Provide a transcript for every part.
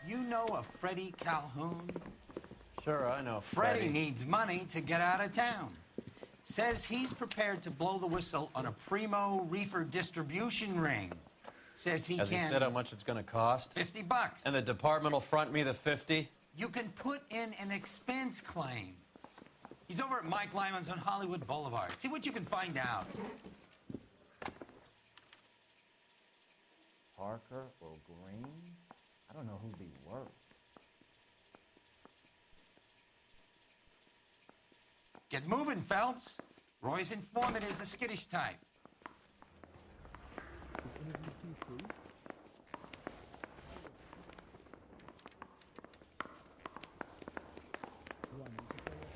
You know a Freddie Calhoun? Sure, I know Freddie needs money to get out of town. Says he's prepared to blow the whistle on a primo reefer distribution ring. Says he Has can... he said how much it's going to cost? $50. And the department will front me the 50? You can put in an expense claim. He's over at Mike Lyman's on Hollywood Boulevard. See what you can find out. Parker or Green? I don't know who'd be worse. Get moving, Phelps. Roy's informant is the skittish type.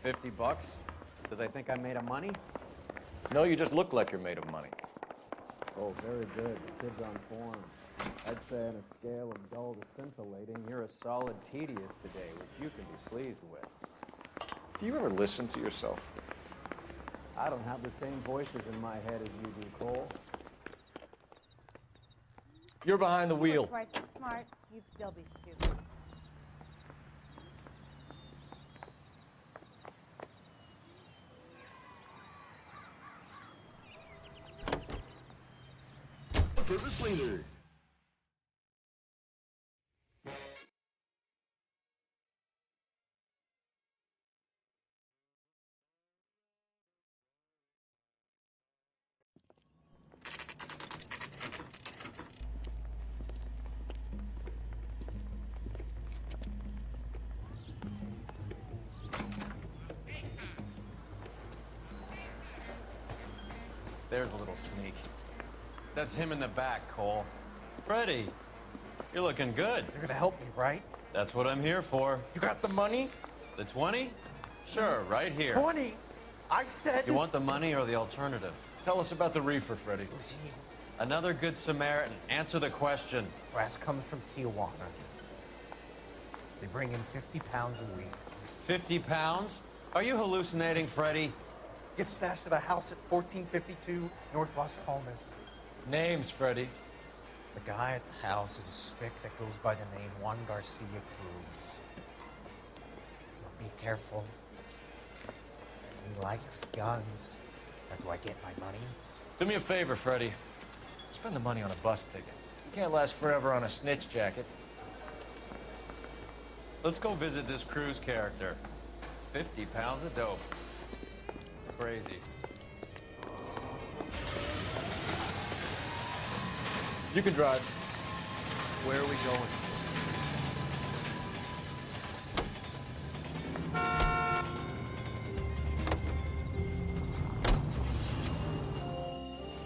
$50? Do they think I'm made of money? No, you just look like you're made of money. Oh, very good. The kid's on form. I'd say on a scale of dull to scintillating, You're a solid tedious today, which you can be pleased with. Do you ever listen to yourself? I don't have the same voices in my head as you do, Cole. You're behind the wheel. Twice as smart, you'd still be stupid. Surface cleaner. There's a little sneak. That's him in the back, Cole. Freddie, you're looking good. You're gonna help me, right? That's what I'm here for. You got the money? The 20? Sure, right here. 20? I said... You want the money or the alternative? Tell us about the reefer, Freddie. Another good Samaritan. Answer the question. Brass comes from Tijuana. They bring in 50 pounds a week. 50 pounds? Are you hallucinating, Freddie? Gets stashed at a house at 1452 North Las Palmas. Names, Freddie. The guy at the house is a spick that goes by the name Juan Garcia Cruz. Now be careful. He likes guns. How do I get my money? Do me a favor, Freddie. Spend the money on a bus ticket. You can't last forever on a snitch jacket. Let's go visit this Cruz character. 50 pounds of dope. Crazy. You can drive. Where are we going?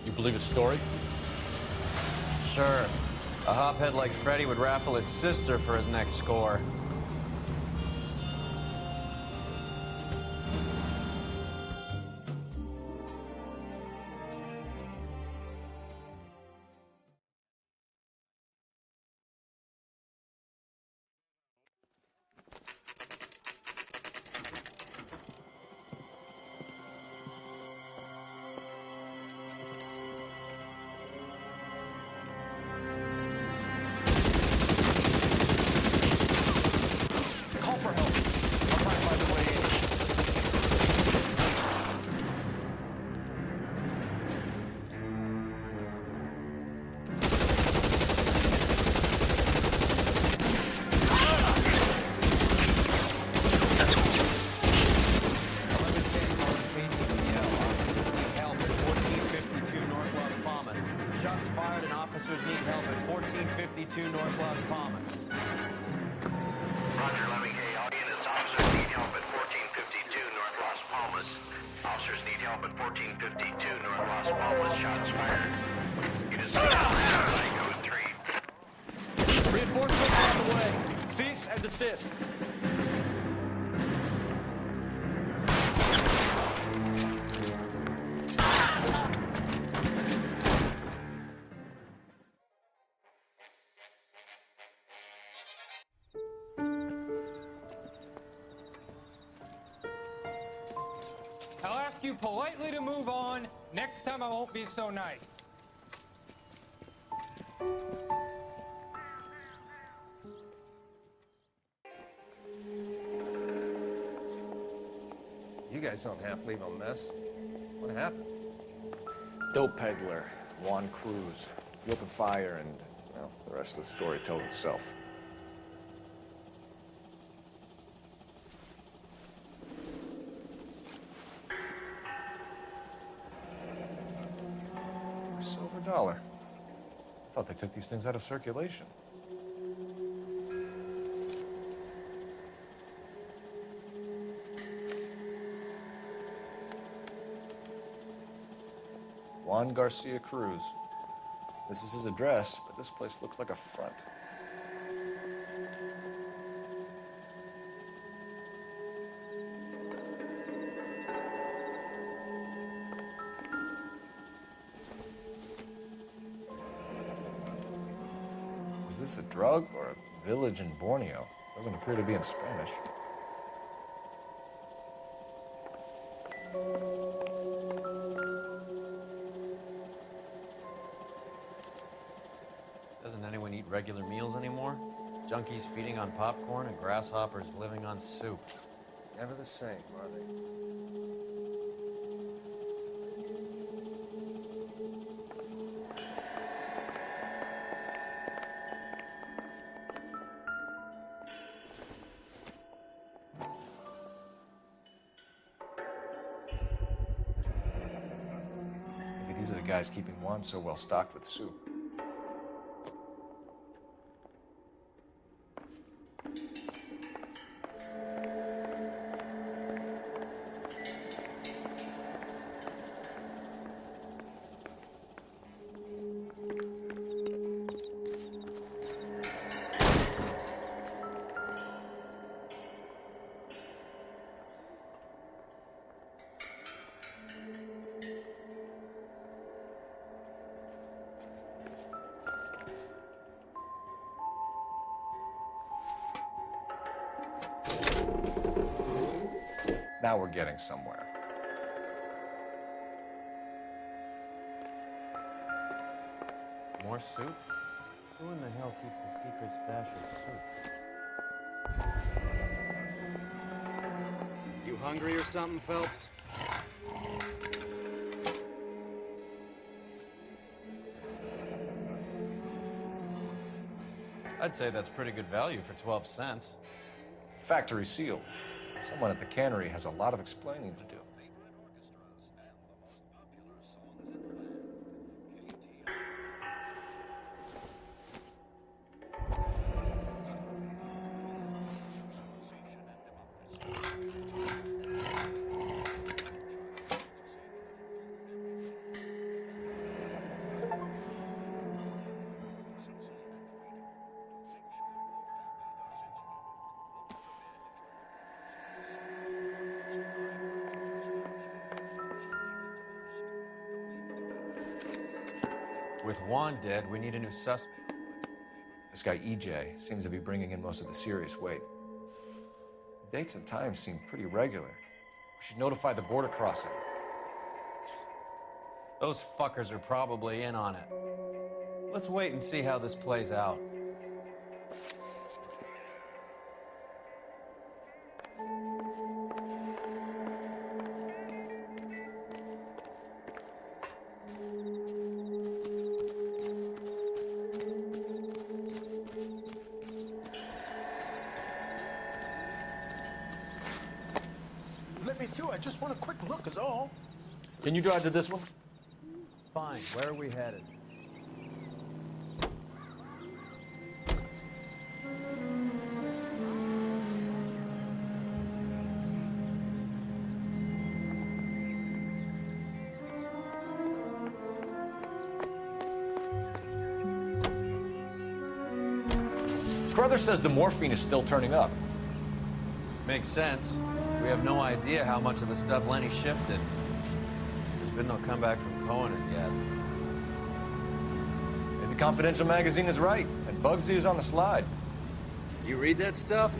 You believe his story? Sure. A hophead like Freddie would raffle his sister for his next score. Shots fired and officers need help at 1452 North Las Palmas. Roger, 11K. All units, officers need help at 1452 North Las Palmas. Officers need help at 1452 North Las Palmas. Shots fired. Units, code 3. Reinforcements on the way. Cease and desist. I'll ask you politely to move on. Next time I won't be so nice. You guys don't half leave a mess. What happened? Dope peddler, Juan Cruz. He opened fire and, well, the rest of the story tells itself. A silver dollar. I thought they took these things out of circulation. Juan Garcia Cruz. This is his address, but this place looks like a front. Is this a drug or a village in Borneo? Doesn't appear to be in Spanish. Doesn't anyone eat regular meals anymore? Junkies feeding on popcorn and grasshoppers living on soup. Never the same, are they? Maybe these are the guys keeping Juan so well stocked with soup. Now we're getting somewhere. More soup? Who in the hell keeps a secret stash of soup? You hungry or something, Phelps? I'd say that's pretty good value for 12 cents. Factory seal. Someone at the cannery has a lot of explaining to do. With Juan dead, we need a new suspect. This guy, EJ, seems to be bringing in most of the serious weight. The dates and times seem pretty regular. We should notify the border crossing. Those fuckers are probably in on it. Let's wait and see how this plays out. Let me through. I just want a quick look, is all. Can you drive to this one? Fine. Where are we headed? Carruthers says the morphine is still turning up. Makes sense. We have no idea how much of the stuff Lenny shifted. There's been no comeback from Cohen as yet. Maybe Confidential magazine is right, and Bugsy is on the slide. You read that stuff?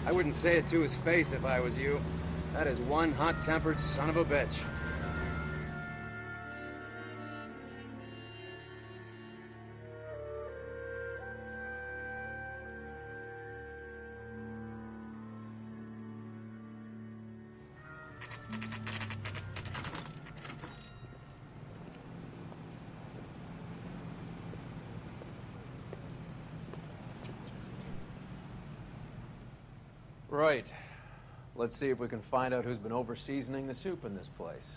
I wouldn't say it to his face if I was you. That is one hot-tempered son of a bitch. Right. Let's see if we can find out who's been over-seasoning the soup in this place.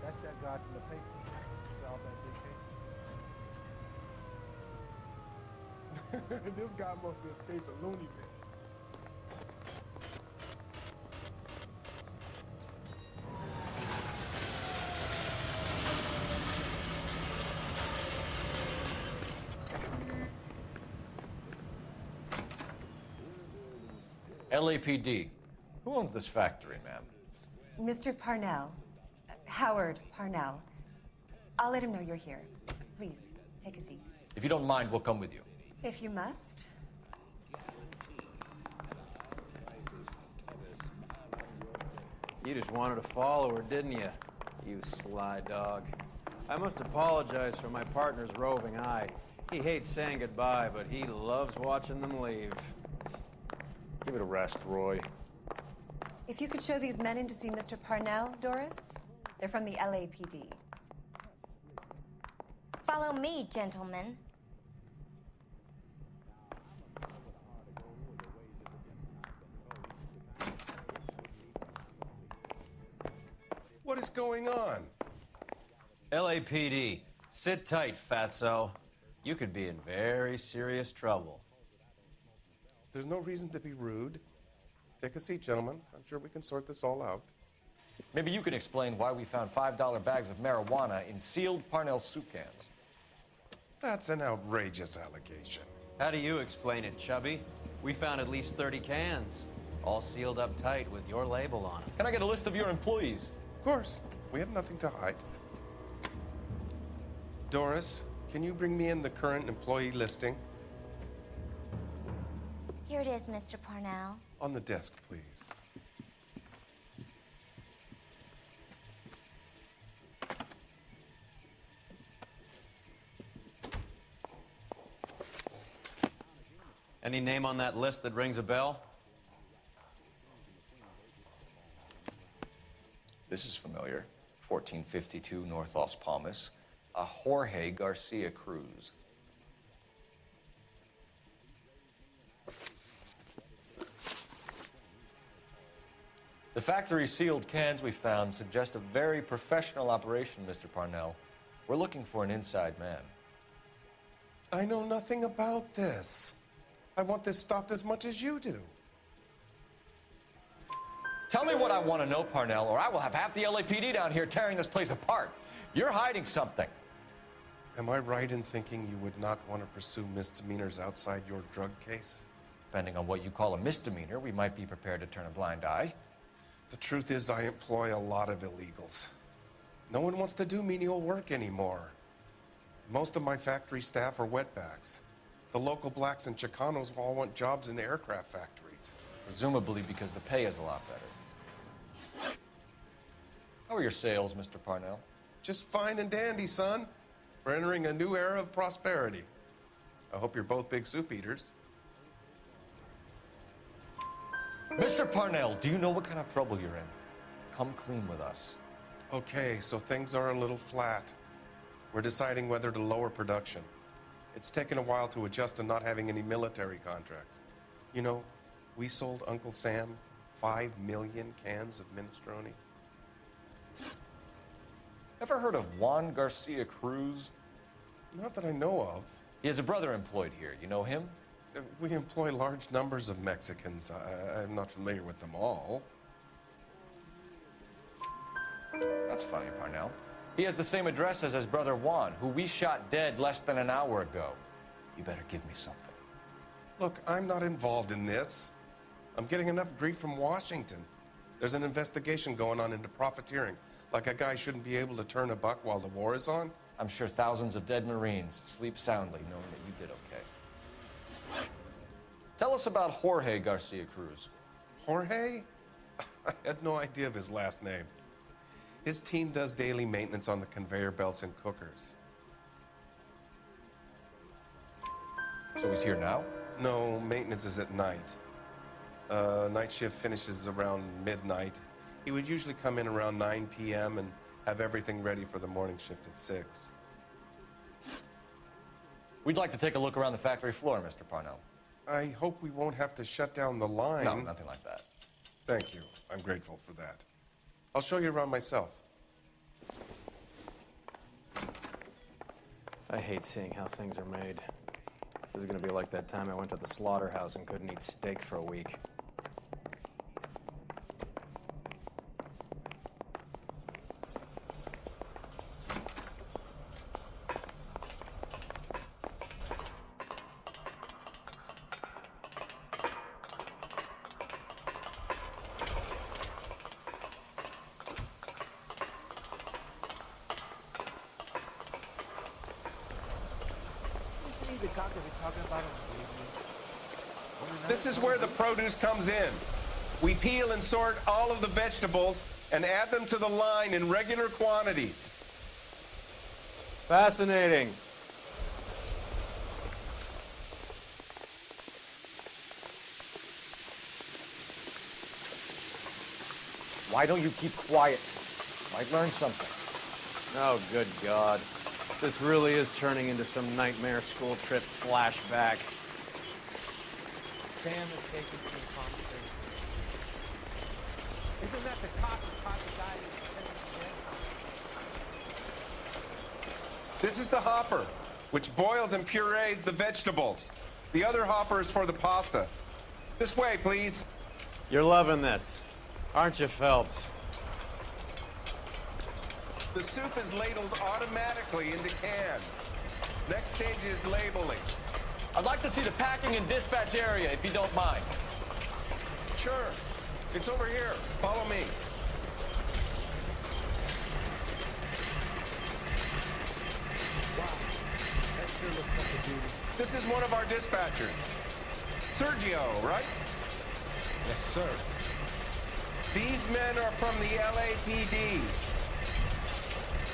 That's that guy from the paper. Saw that big case. This guy must have escaped a loony bin. LAPD. Who owns this factory, ma'am? Mr. Parnell. Howard Parnell. I'll let him know you're here. Please, take a seat. If you don't mind, we'll come with you. If you must. You just wanted to follow her, didn't you? You sly dog. I must apologize for my partner's roving eye. He hates saying goodbye, but he loves watching them leave. Give it a rest, Roy. If you could show these men in to see Mr. Parnell, Doris. They're from the LAPD. Follow me, gentlemen. What is going on? LAPD, sit tight, fatso. You could be in very serious trouble. There's no reason to be rude. Take a seat, gentlemen. I'm sure we can sort this all out. Maybe you can explain why we found $5 bags of marijuana in sealed Parnell soup cans. That's an outrageous allegation. How do you explain it, Chubby? We found at least 30 cans, all sealed up tight with your label on them. Can I get a list of your employees? Of course. We have nothing to hide. Doris, can you bring me in the current employee listing? Here it is, Mr. Parnell. On the desk, please. Any name on that list that rings a bell? This is familiar. 1452 North Las Palmas. A Jorge Garcia Cruz. The factory sealed cans we found suggest a very professional operation, Mr. Parnell. We're looking for an inside man. I know nothing about this. I want this stopped as much as you do. Tell me what I want to know, Parnell, or I will have half the LAPD down here tearing this place apart. You're hiding something. Am I right in thinking you would not want to pursue misdemeanors outside your drug case? Depending on what you call a misdemeanor, we might be prepared to turn a blind eye. The truth is, I employ a lot of illegals. No one wants to do menial work anymore. Most of my factory staff are wetbacks. The local blacks and Chicanos all want jobs in aircraft factories. Presumably because the pay is a lot better. How are your sales, Mr. Parnell? Just fine and dandy, son. We're entering a new era of prosperity. I hope you're both big soup eaters. Mr. Parnell, do you know what kind of trouble you're in? Come clean with us. Okay, so things are a little flat. We're deciding whether to lower production. It's taken a while to adjust to not having any military contracts. You know, we sold Uncle Sam 5 million cans of minestrone. Ever heard of Juan Garcia Cruz? Not that I know of. He has a brother employed here. You know him? We employ large numbers of Mexicans. I'm not familiar with them all. That's funny, Parnell. He has the same address as his brother Juan, who we shot dead less than an hour ago. You better give me something. Look, I'm not involved in this. I'm getting enough grief from Washington. There's an investigation going on into profiteering. Like a guy shouldn't be able to turn a buck while the war is on. I'm sure thousands of dead Marines sleep soundly knowing that you did okay. Tell us about Jorge Garcia Cruz. Jorge? I had no idea of his last name. His team does daily maintenance on the conveyor belts and cookers. So he's here now? No, maintenance is at night. Night shift finishes around midnight. He would usually come in around 9 p.m. and have everything ready for the morning shift at 6. We'd like to take a look around the factory floor, Mr. Parnell. I hope we won't have to shut down the line. No, nothing like that. Thank you. I'm grateful for that. I'll show you around myself. I hate seeing how things are made. This is gonna be like that time I went to the slaughterhouse and couldn't eat steak for a week. This is where the produce comes in. We peel and sort all of the vegetables and add them to the line in regular quantities. Fascinating. Why don't you keep quiet? Might learn something. Oh, good God. This really is turning into some nightmare school trip flashback. Sam is taken to the concentration. Isn't that the top of the guy This is the hopper, which boils and purees the vegetables. The other hopper is for the pasta. This way, please. You're loving this, aren't you, Phelps? The soup is ladled automatically into cans. Next stage is labeling. I'd like to see the packing and dispatch area, if you don't mind. Sure. It's over here. Follow me. Wow. That sure looks like a beauty. This is one of our dispatchers. Sergio, right? Yes, sir. These men are from the LAPD.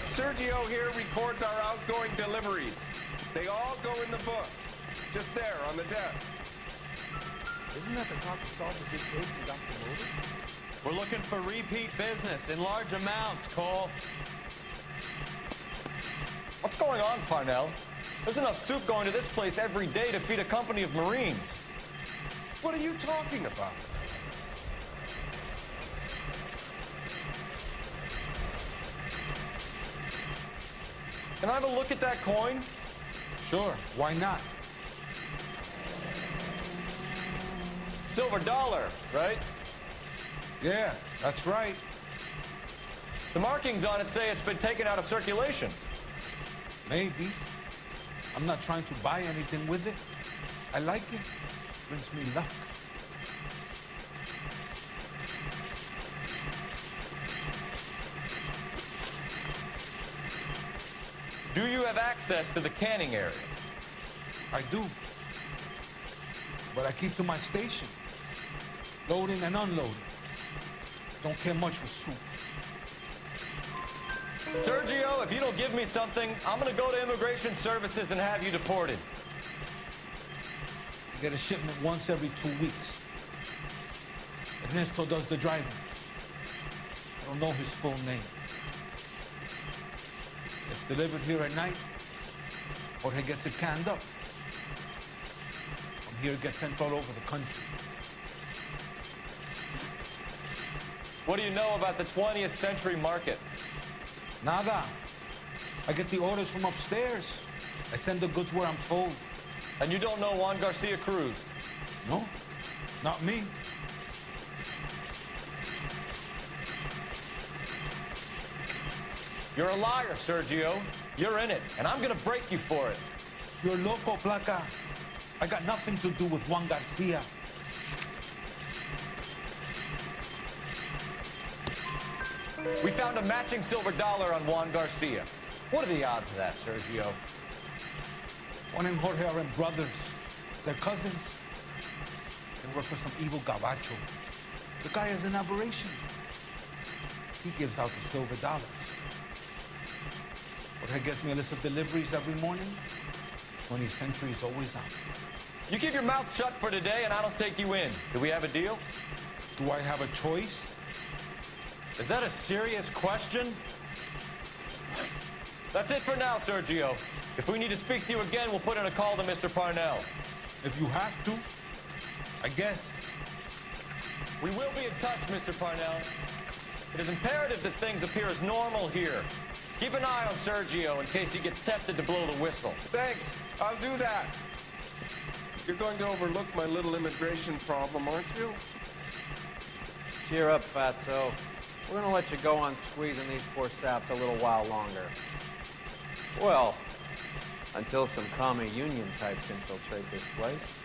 Sergio here records our outgoing deliveries. They all go in the book. Just there, on the desk. Isn't that the cop who solved the big case and got promoted? We're looking for repeat business in large amounts, Cole. What's going on, Parnell? There's enough soup going to this place every day to feed a company of Marines. What are you talking about? Can I have a look at that coin? Sure, why not? Silver dollar, right? Yeah, that's right. The markings on it say it's been taken out of circulation. Maybe. I'm not trying to buy anything with it. I like it. Brings me luck. Do you have access to the canning area? I do. But I keep to my station. Loading and unloading. Don't care much for soup. Sergio, if you don't give me something, I'm gonna go to Immigration Services and have you deported. I get a shipment once every 2 weeks. Ernesto does the driving. I don't know his full name. It's delivered here at night, or he gets it canned up. From here, it gets sent all over the country. What do you know about the 20th century market? Nada. I get the orders from upstairs. I send the goods where I'm told. And you don't know Juan Garcia Cruz? No, not me. You're a liar, Sergio. You're in it, and I'm gonna break you for it. You're loco, Placa. I got nothing to do with Juan Garcia. We found a matching silver dollar on Juan Garcia. What are the odds of that, Sergio? Juan and Jorge are brothers. They're cousins. They work for some evil gabacho. The guy is an aberration. he gives out the silver dollars. But he gets me a list of deliveries every morning. 20th Century is always on. You keep your mouth shut for today, and I don't take you in. Do we have a deal? Do I have a choice? Is that a serious question? That's it for now, Sergio. If we need to speak to you again, we'll put in a call to Mr. Parnell. If you have to, I guess. We will be in touch, Mr. Parnell. It is imperative that things appear as normal here. Keep an eye on Sergio in case he gets tempted to blow the whistle. Thanks. I'll do that. You're going to overlook my little immigration problem, aren't you? Cheer up, fatso. We're gonna let you go on squeezing these poor saps a little while longer. Well, until some commie union types infiltrate this place.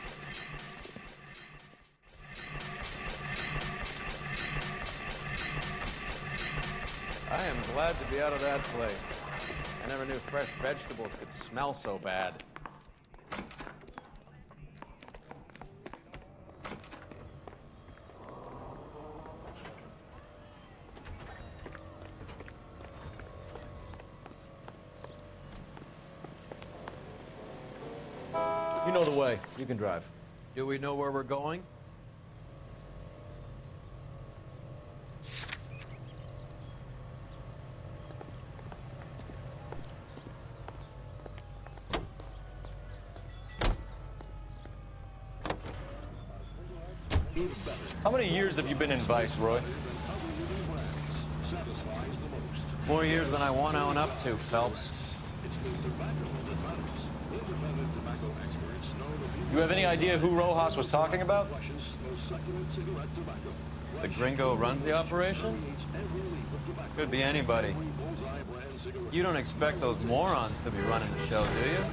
I am glad to be out of that place. I never knew fresh vegetables could smell so bad. You know the way. You can drive. Do we know where we're going? How many years have you been in Vice, Roy? More years than I want to own up to, Phelps. You have any idea who Rojas was talking about? The gringo runs the operation? Could be anybody. You don't expect those morons to be running the show, do you?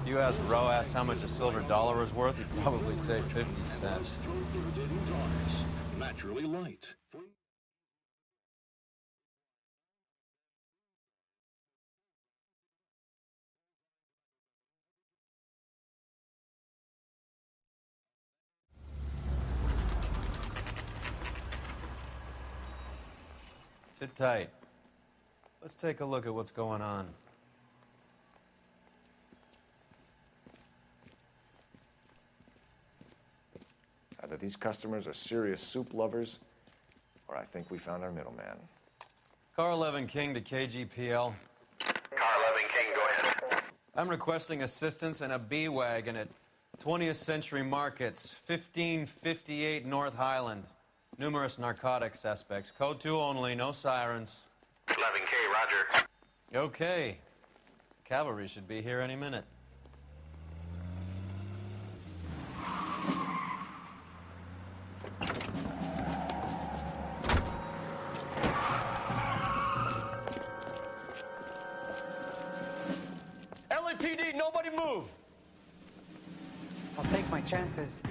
If you asked Rojas how much a silver dollar was worth, he'd probably say 50 cents. Naturally light. Sit tight. Let's take a look at what's going on. Either these customers are serious soup lovers, or I think we found our middleman. Car 11 King to KGPL. Car 11 King, go ahead. I'm requesting assistance in a B-Wagon at 20th Century Markets, 1558 North Highland. Numerous narcotic suspects. Code 2 only, no sirens. 11K, roger. Okay. Cavalry should be here any minute. LAPD, nobody move! I'll take my chances.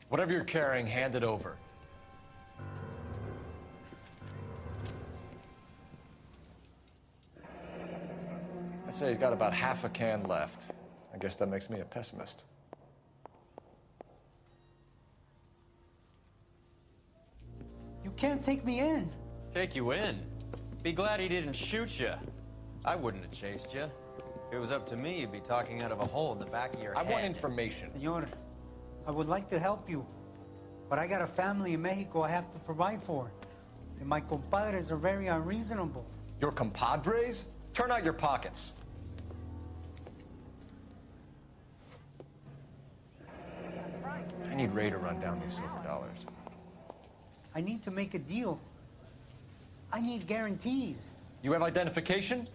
Whatever you're carrying, hand it over. I'd say he's got about half a can left. I guess that makes me a pessimist. You can't take me in. Take you in? Be glad he didn't shoot you. I wouldn't have chased you. If it was up to me, you'd be talking out of a hole in the back of your head. I want information. Senor, I would like to help you, but I got a family in Mexico I have to provide for. And my compadres are very unreasonable. Your compadres? Turn out your pockets. I need Ray to run down these silver dollars. I need to make a deal. I need guarantees. You have identification?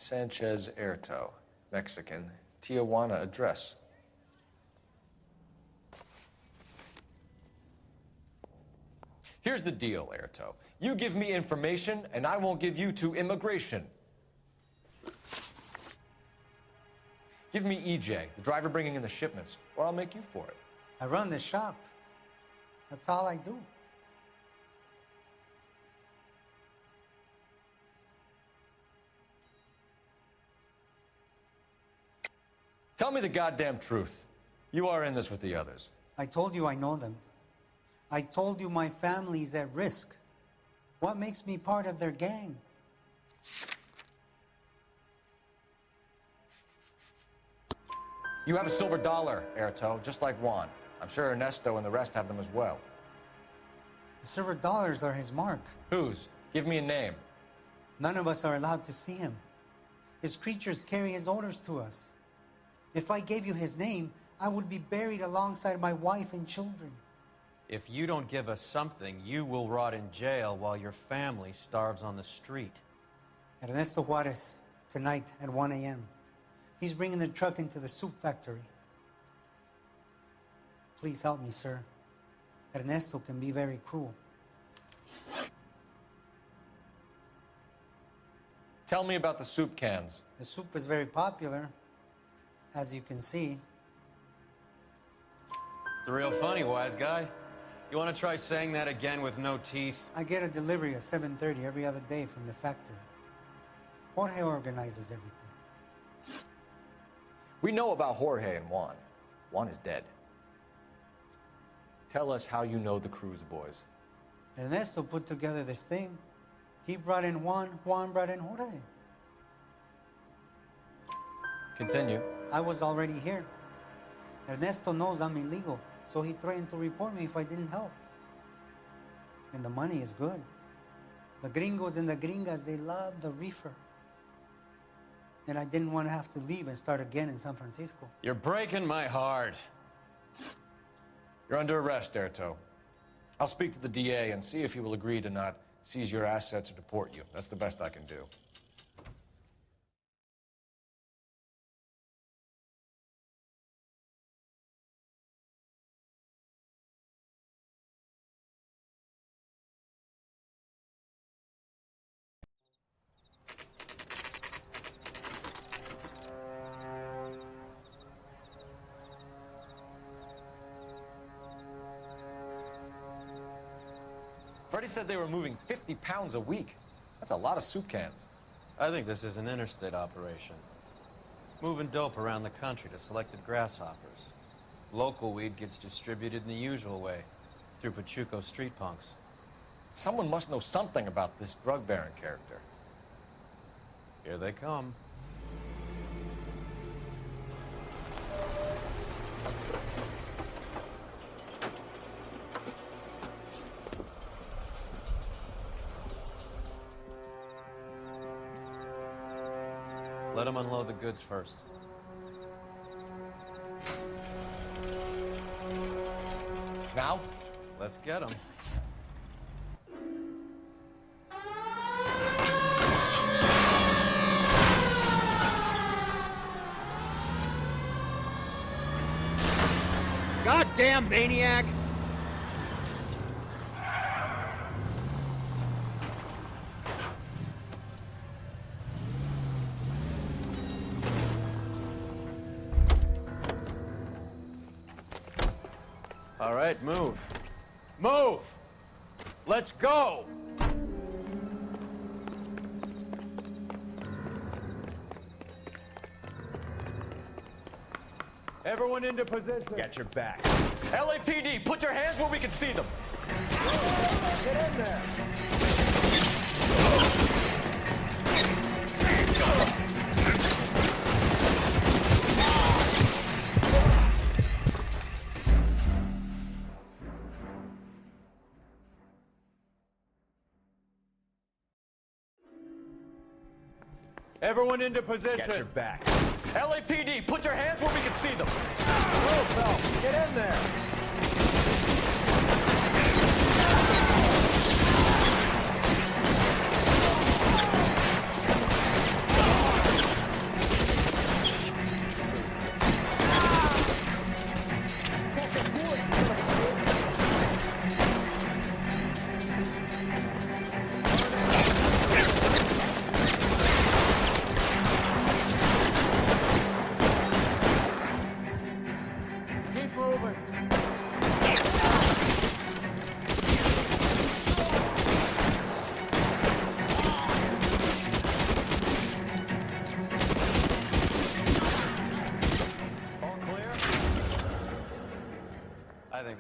Sanchez Erto, Mexican, Tijuana address. Here's the deal, Erto. You give me information, and I won't give you to immigration. Give me EJ, the driver bringing in the shipments, or I'll make you for it. I run the shop. That's all I do. Tell me the goddamn truth. You are in this with the others. I told you I know them. I told you my family's at risk. What makes me part of their gang? You have a silver dollar, Erto, just like Juan. I'm sure Ernesto and the rest have them as well. The silver dollars are his mark. Whose? Give me a name. None of us are allowed to see him. His creatures carry his orders to us. If I gave you his name, I would be buried alongside my wife and children. If you don't give us something, you will rot in jail while your family starves on the street. Ernesto Juarez, tonight at 1 a.m. He's bringing the truck into the soup factory. Please help me, sir. Ernesto can be very cruel. Tell me about the soup cans. The soup is very popular, as you can see. It's real funny, wise guy. You want to try saying that again with no teeth? I get a delivery at 7:30 every other day from the factory. Jorge organizes everything. We know about Jorge and Juan. Juan is dead. Tell us how you know the Cruz boys. Ernesto put together this thing. He brought in Juan, Juan brought in Jorge. Continue. I was already here. Ernesto knows I'm illegal, so he threatened to report me if I didn't help. And the money is good. The gringos and the gringas, they love the reefer. And I didn't want to have to leave and start again in San Francisco. You're breaking my heart. You're under arrest, Erto. I'll speak to the DA and see if he will agree to not seize your assets or deport you. That's the best I can do. Freddie said they were moving 50 pounds a week. That's a lot of soup cans. I think this is an interstate operation. Moving dope around the country to selected grasshoppers. Local weed gets distributed in the usual way, through Pachuco street punks. Someone must know something about this drug baron character. Here they come. Let them unload the goods first. Now? Let's get them. Goddamn maniac! All right, move. Move! Let's go! Everyone into position. Got your back. LAPD, put your hands where we can see them. Get in there. Everyone into position. Got your back. LAPD, put your hands where we can see them. Move, Phelps. Get in there.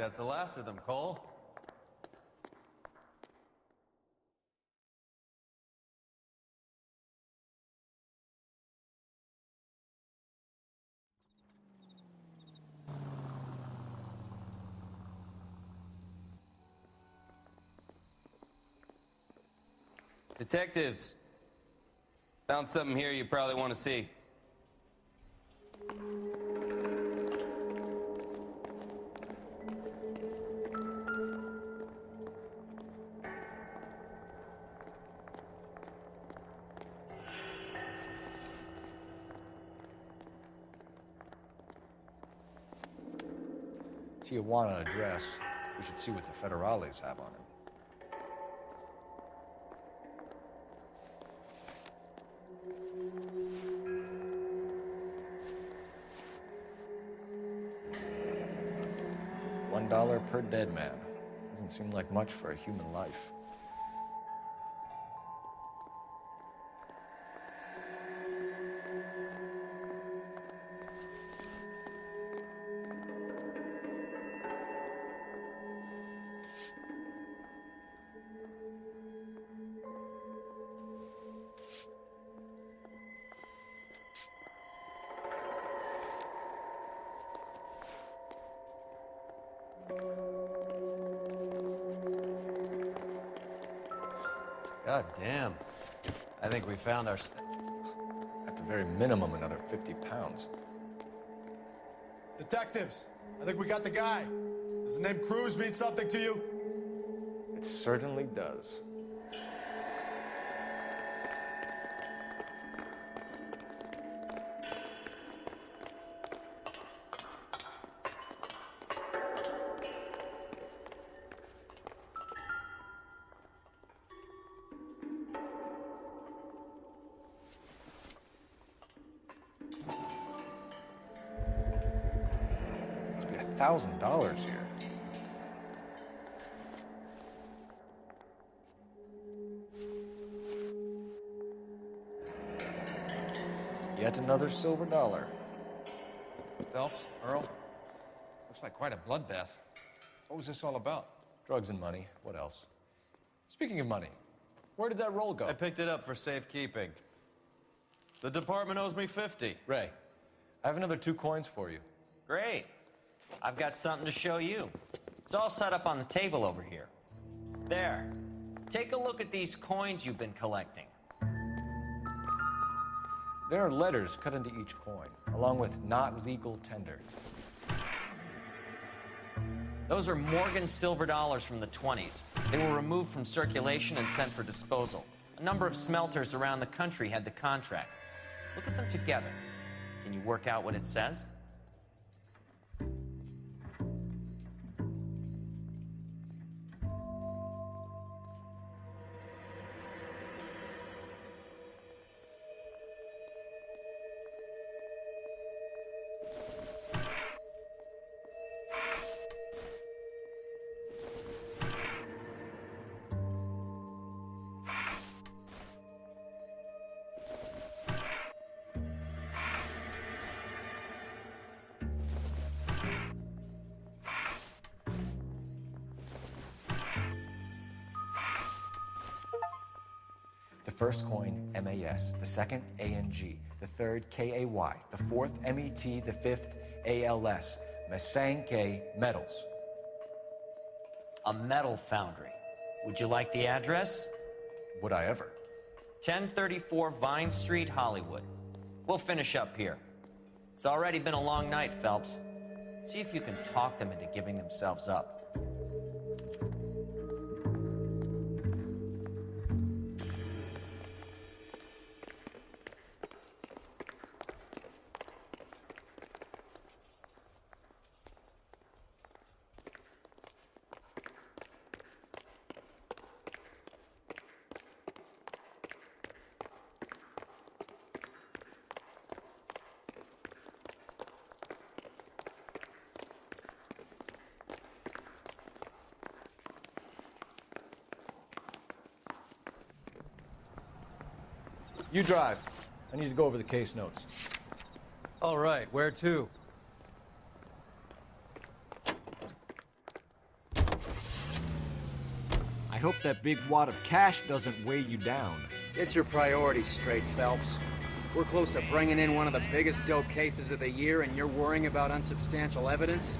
that's the last of them, Cole. Detectives, found something here you probably want to see. Tijuana address. We should see what the federales have on it. $1 per dead man. Doesn't seem like much for a human life. God damn. I think we found our... At the very minimum, another 50 pounds. Detectives, I think we got the guy. Does the name Cruz mean something to you? It certainly does. $1,000 here. Yet another silver dollar. Phelps, Earl, looks like quite a bloodbath. What was this all about? Drugs and money. What else? Speaking of money, where did that roll go? I picked it up for safekeeping. The department owes me 50. Ray, I have another 2 coins for you. Great. I've got something to show you. It's all set up on the table over here. There. Take a look at these coins you've been collecting. There are letters cut into each coin, along with not legal tender. Those are Morgan silver dollars from the 20s. They were removed from circulation and sent for disposal. A number of smelters around the country had the contract. Look at them together. Can you work out what it says? The first coin, MAS. The second, ANG. The third, KAY. The fourth, MET. The fifth, ALS. Masanke Metals. A metal foundry. Would you like the address? Would I ever? 1034 Vine Street, Hollywood. We'll finish up here. It's already been a long night, Phelps. See if you can talk them into giving themselves up. You drive. I need to go over the case notes. All right, where to? hope that big wad of cash doesn't weigh you down. Get your priorities straight, Phelps. We're close to bringing in one of the biggest dope cases of the year, and you're worrying about unsubstantial evidence?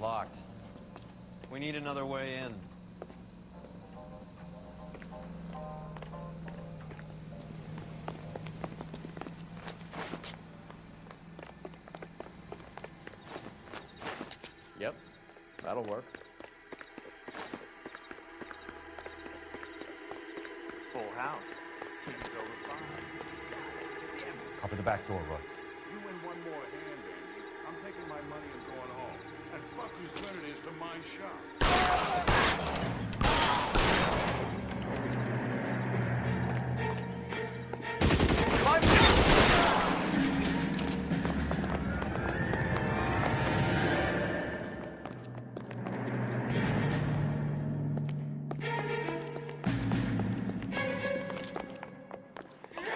Locked. We need another way in. Yep, that'll work. Full house. Kings over 5. Cover the back door, Roy. You win one more hand, Andy. I'm taking my money and going home. And fuck whose turn it is to mind shop.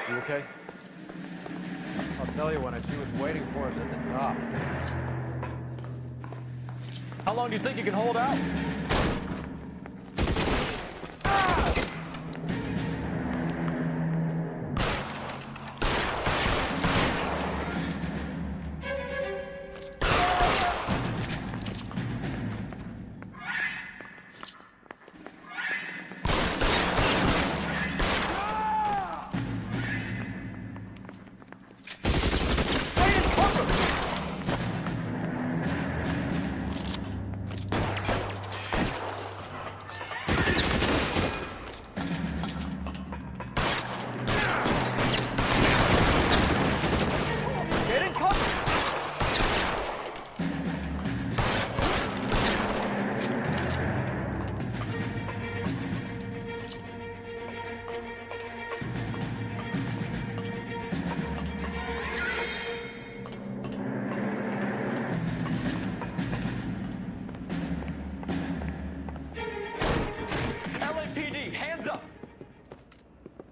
You okay? I'll tell you when I see what's waiting for us at the top. How long do you think you can hold out?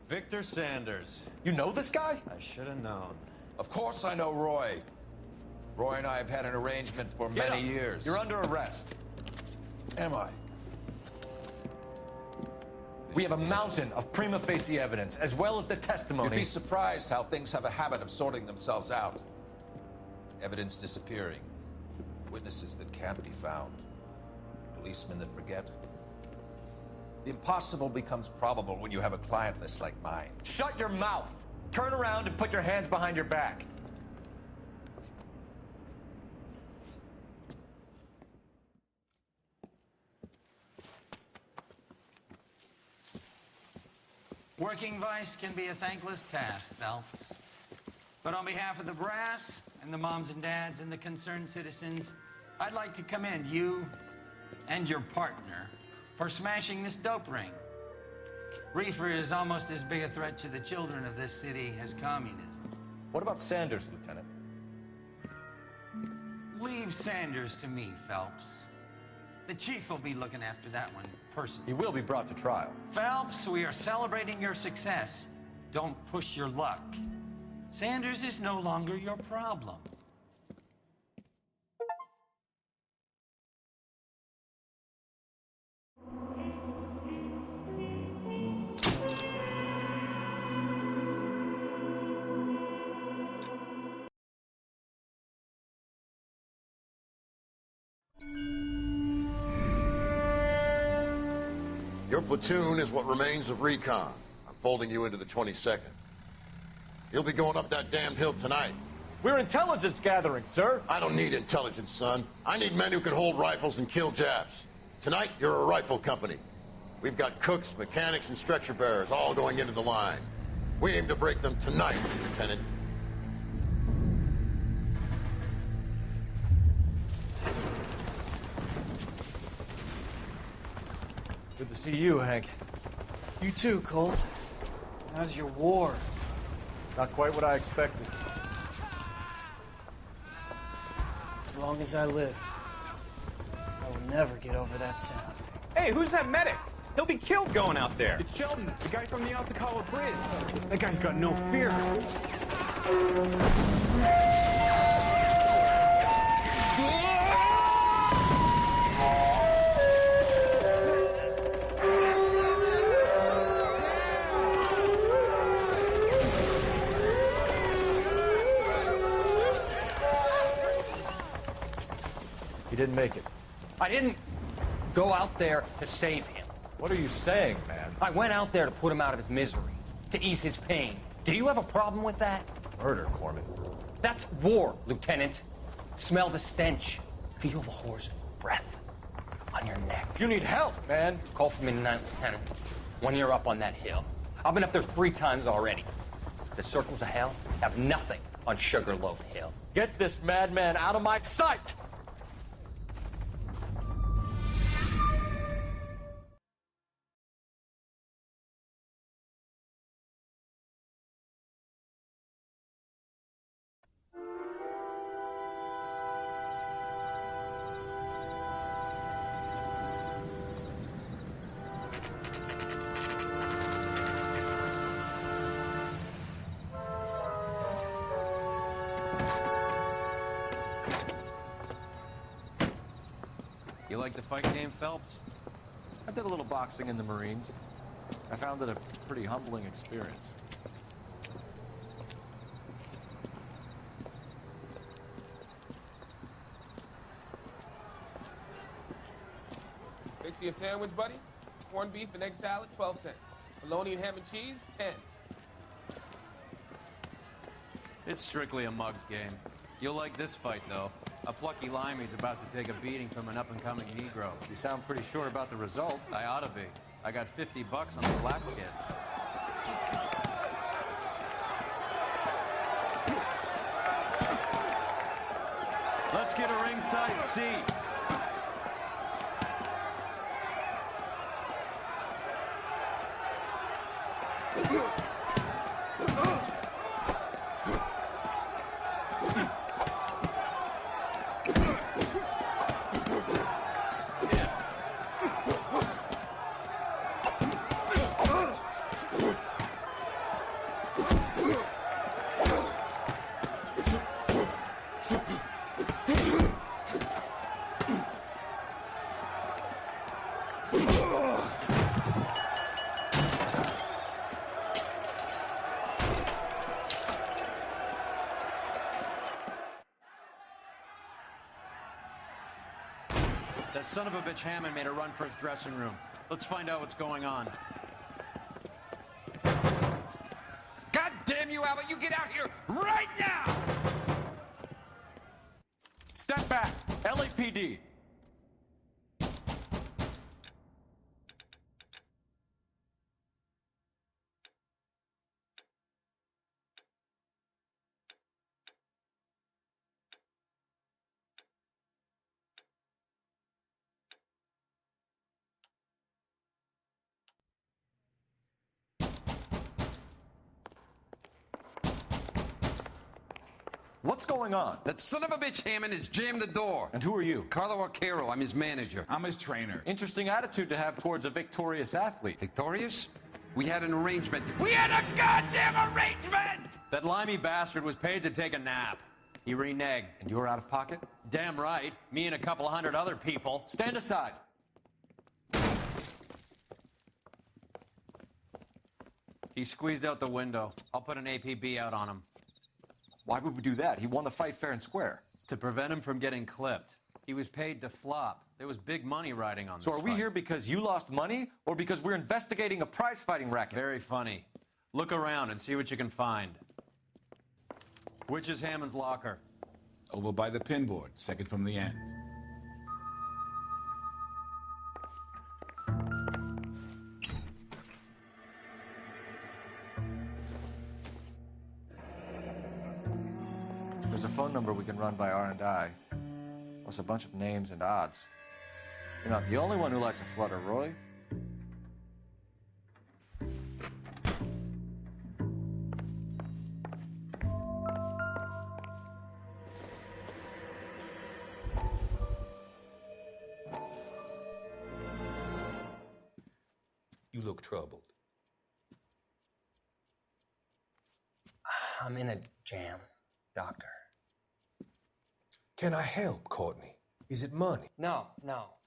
Victor Sanders. You know this guy? I should have known. Of course I know Roy. Roy and I have had an arrangement for many years. You're under arrest. Am I? We have a mountain of prima facie evidence, as well as the testimony. You'd be surprised how things have a habit of sorting themselves out. Evidence disappearing. Witnesses that can't be found. Policemen that forget. The impossible becomes probable when you have a client list like mine. Shut your mouth! Turn around and put your hands behind your back. Working vice can be a thankless task, Phelps. But on behalf of the brass and the moms and dads and the concerned citizens, I'd like to commend you and your partner for smashing this dope ring. Reefer is almost as big a threat to the children of this city as communism. What about Sanders, Lieutenant? Leave Sanders to me, Phelps. The chief will be looking after that one personally. He will be brought to trial. Phelps, we are celebrating your success. Don't push your luck. Sanders is no longer your problem. Your platoon is what remains of recon. I'm folding you into the 22nd. You'll be going up that damned hill tonight. We're intelligence gathering, sir. I don't need intelligence, son. I need men who can hold rifles and kill Japs. Tonight, you're a rifle company. We've got cooks, mechanics, and stretcher bearers all going into the line. We aim to break them tonight, Lieutenant. Good to see you, Hank. You too, Cole. How's your war? Not quite what I expected. As long as I live, I will never get over that sound. Hey, who's that medic? He'll be killed going out there. It's Sheldon, the guy from the Asakawa Bridge. That guy's got no fear. He didn't make it. I didn't go out there to save him. What are you saying, man? I went out there to put him out of his misery, to ease his pain. Do you have a problem with that? Murder, Corman. That's war, Lieutenant. Smell the stench. Feel the whore's breath on your neck. You need help, man. Call for me tonight, Lieutenant. When you're up on that hill. I've been up there 3 times already. The circles of hell have nothing on Sugarloaf Hill. Get this madman out of my sight! You like the fight game, Phelps? I did a little boxing in the Marines. I found it a pretty humbling experience. Fix you a sandwich, buddy? Corned beef and egg salad, 12 cents. Bologna and ham and cheese, 10. It's strictly a mug's game. You'll like this fight, though. A plucky limey's about to take a beating from an up-and-coming Negro. You sound pretty sure about the result. I ought to be. I got $50 on the black kid. Let's get a ringside seat. That son of a bitch Hammond made a run for his dressing room. Let's find out what's going on. God damn you, Albert! You get out here right now! Step back! LAPD! What's going on? That son of a bitch Hammond has jammed the door. And who are you? Carlo Arcaro, I'm his manager. I'm his trainer. Interesting attitude to have towards a victorious athlete. Victorious? We had an arrangement. We had a goddamn arrangement! That limey bastard was paid to take a nap. He reneged. And you were out of pocket? Damn right. Me and a couple 100 other people. Stand aside. He squeezed out the window. I'll put an APB out on him. Why would we do that? He won the fight fair and square. To prevent him from getting clipped. He was paid to flop. There was big money riding on this So are we fight. here because you lost money or because we're investigating a prize-fighting racket? Very funny. Look around and see what you can find. Which is Hammond's locker? Over by the pinboard, second from the end. There's a phone number we can run by R&I, plus a bunch of names and odds. You're not the only one who likes a flutter, Roy. look troubled. I'm in a jam, Doctor. Can I help, Courtney? Is it money? No,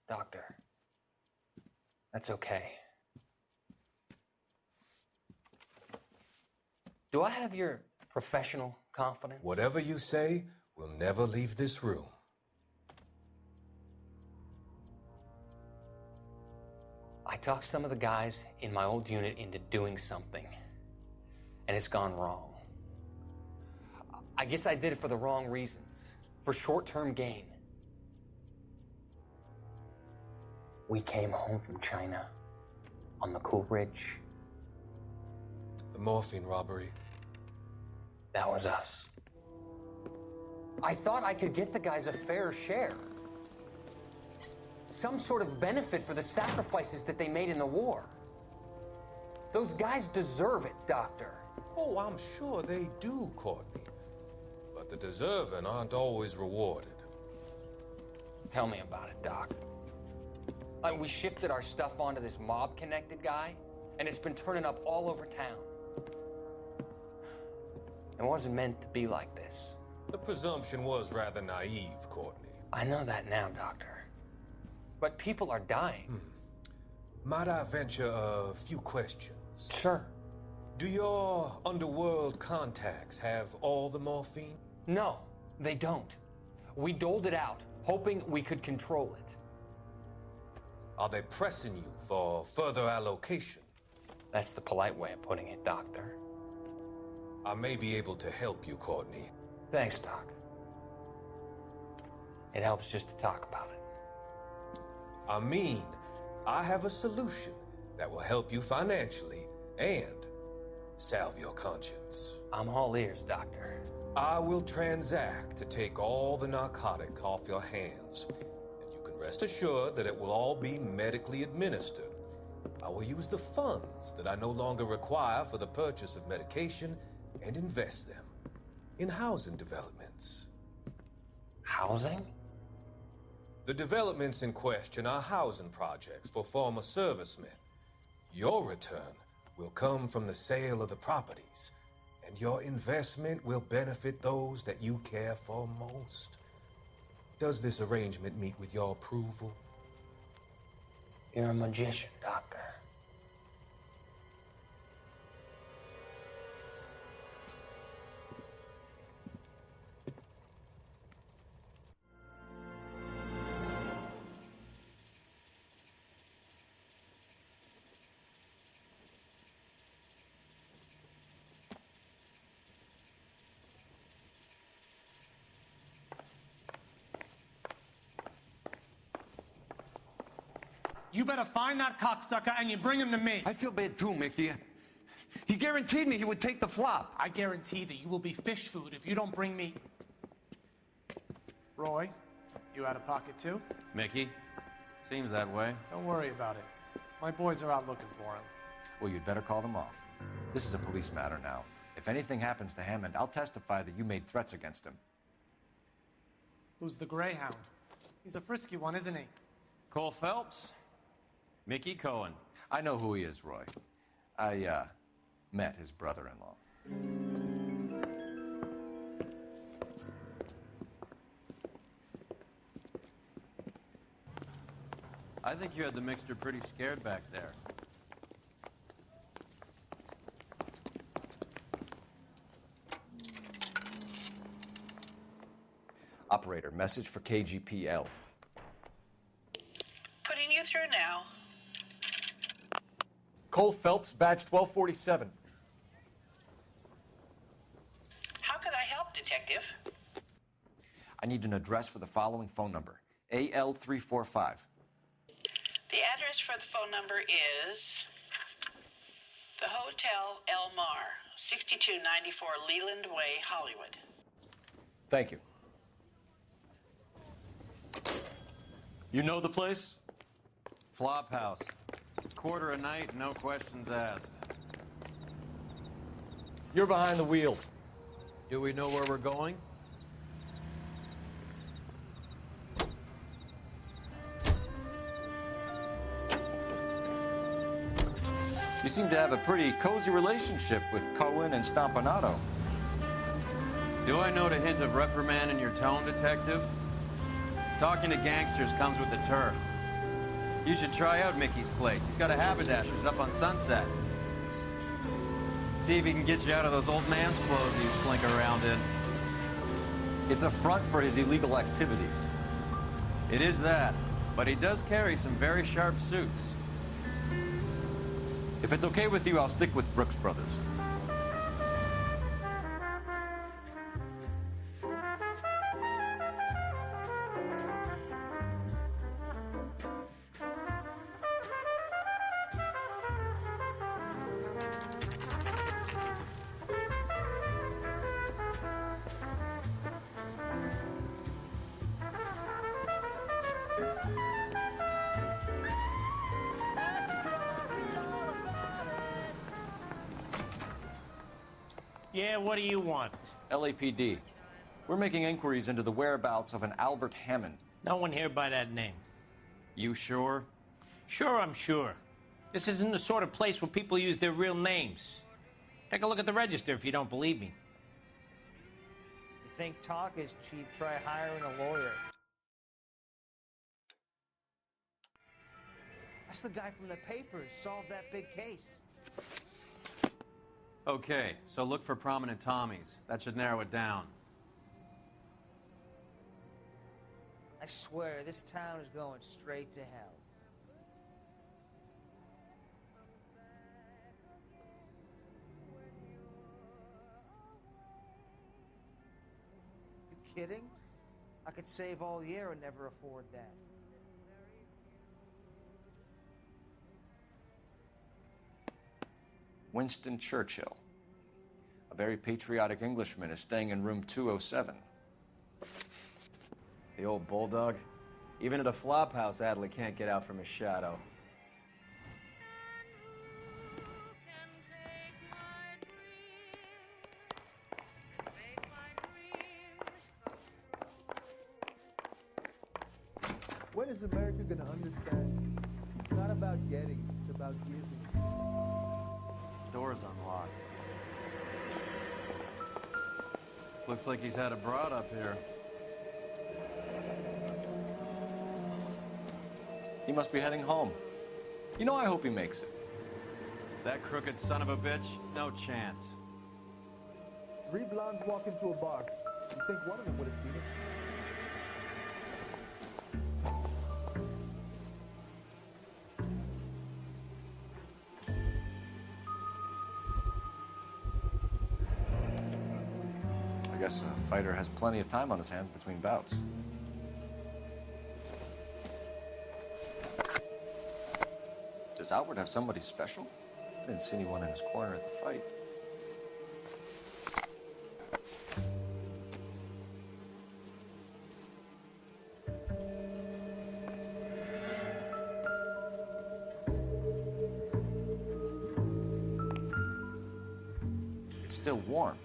Doctor. That's okay. Do I have your professional confidence? Whatever you say, we'll never leave this room. I talked some of the guys in my old unit into doing something, and it's gone wrong. I guess I did it for the wrong reasons, for short-term gain. We came home from China on the Cool Bridge. The morphine robbery. That was us. I thought I could get the guys a fair share. Some sort of benefit for the sacrifices that they made in the war. Those guys deserve it, Doctor. Oh, I'm sure they do, Courtney. But the deserving aren't always rewarded. Tell me about it, Doc. We shifted our stuff onto this mob-connected guy, and it's been turning up all over town. It wasn't meant to be like this. The presumption was rather naive, Courtney. I know that now, Doctor. But people are dying. Might I venture a few questions? Sure. Do your underworld contacts have all the morphine? No, they don't. We doled it out, hoping we could control it. Are they pressing you for further allocation? That's the polite way of putting it, Doctor. I may be able to help you, Courtney. Thanks, Doc. It helps just to talk about it. I mean, I have a solution that will help you financially and salve your conscience. I'm all ears, Doctor. I will transact to take all the narcotic off your hands, and you can rest assured that it will all be medically administered. I will use the funds that I no longer require for the purchase of medication and invest them in housing developments. Housing? The developments in question are housing projects for former servicemen. Your return will come from the sale of the properties, and your investment will benefit those that you care for most. Does this arrangement meet with your approval? You're a magician, Doctor. You better find that cocksucker and you bring him to me. I feel bad too, Mickey. He guaranteed me he would take the flop. I guarantee that you will be fish food if you don't bring me... Roy, you out of pocket too? Mickey? Seems that way. Don't worry about it. My boys are out looking for him. Well, you'd better call them off. This is a police matter now. If anything happens to Hammond, I'll testify that you made threats against him. Who's the Greyhound? He's a frisky one, isn't he? Cole Phelps? Mickey Cohen. I know who he is, Roy. I, met his brother-in-law. I think you had the mixture pretty scared back there. Operator, message for KGPL. Putting you through now. Cole Phelps, badge 1247. How could I help, Detective? I need an address for the following phone number. AL345. The address for the phone number is the Hotel El Mar, 6294 Leland Way, Hollywood. Thank you. You know the place? Flop house. Quarter a night, no questions asked. You're behind the wheel. Do we know where we're going? You seem to have a pretty cozy relationship with Cohen and Stompanato. Do I note a hint of reprimand in your tone, Detective? Talking to gangsters comes with the turf. You should try out Mickey's place. He's got a haberdasher's up on Sunset. See if he can get you out of those old man's clothes you slink around in. It's a front for his illegal activities. It is that, but he does carry some very sharp suits. If it's okay with you, I'll stick with Brooks Brothers. Yeah, what do you want? LAPD. We're making inquiries into the whereabouts of an Albert Hammond. No one here by that name. You sure? Sure, I'm sure. This isn't the sort of place where people use their real names. Take a look at the register if you don't believe me. You think talk is cheap, try hiring a lawyer. That's the guy from the papers, solved that big case. Okay, so look for prominent Tommies. That should narrow it down. I swear, this town is going straight to hell. You kidding? I could save all year and never afford that. Winston Churchill. A very patriotic Englishman is staying in room 207. The old bulldog. Even at a flop house, Adley can't get out from his shadow. When is America going to understand? It's not about getting, it's about giving. Door's unlocked. Looks like he's had a broad up here. He must be heading home. You know, I hope he makes it. That crooked son of a bitch, no chance. 3 blondes walk into a bar. You think one of them would have seen it? I guess a fighter has plenty of time on his hands between bouts. Does Albert have somebody special? I didn't see anyone in his corner at the fight. It's still warm.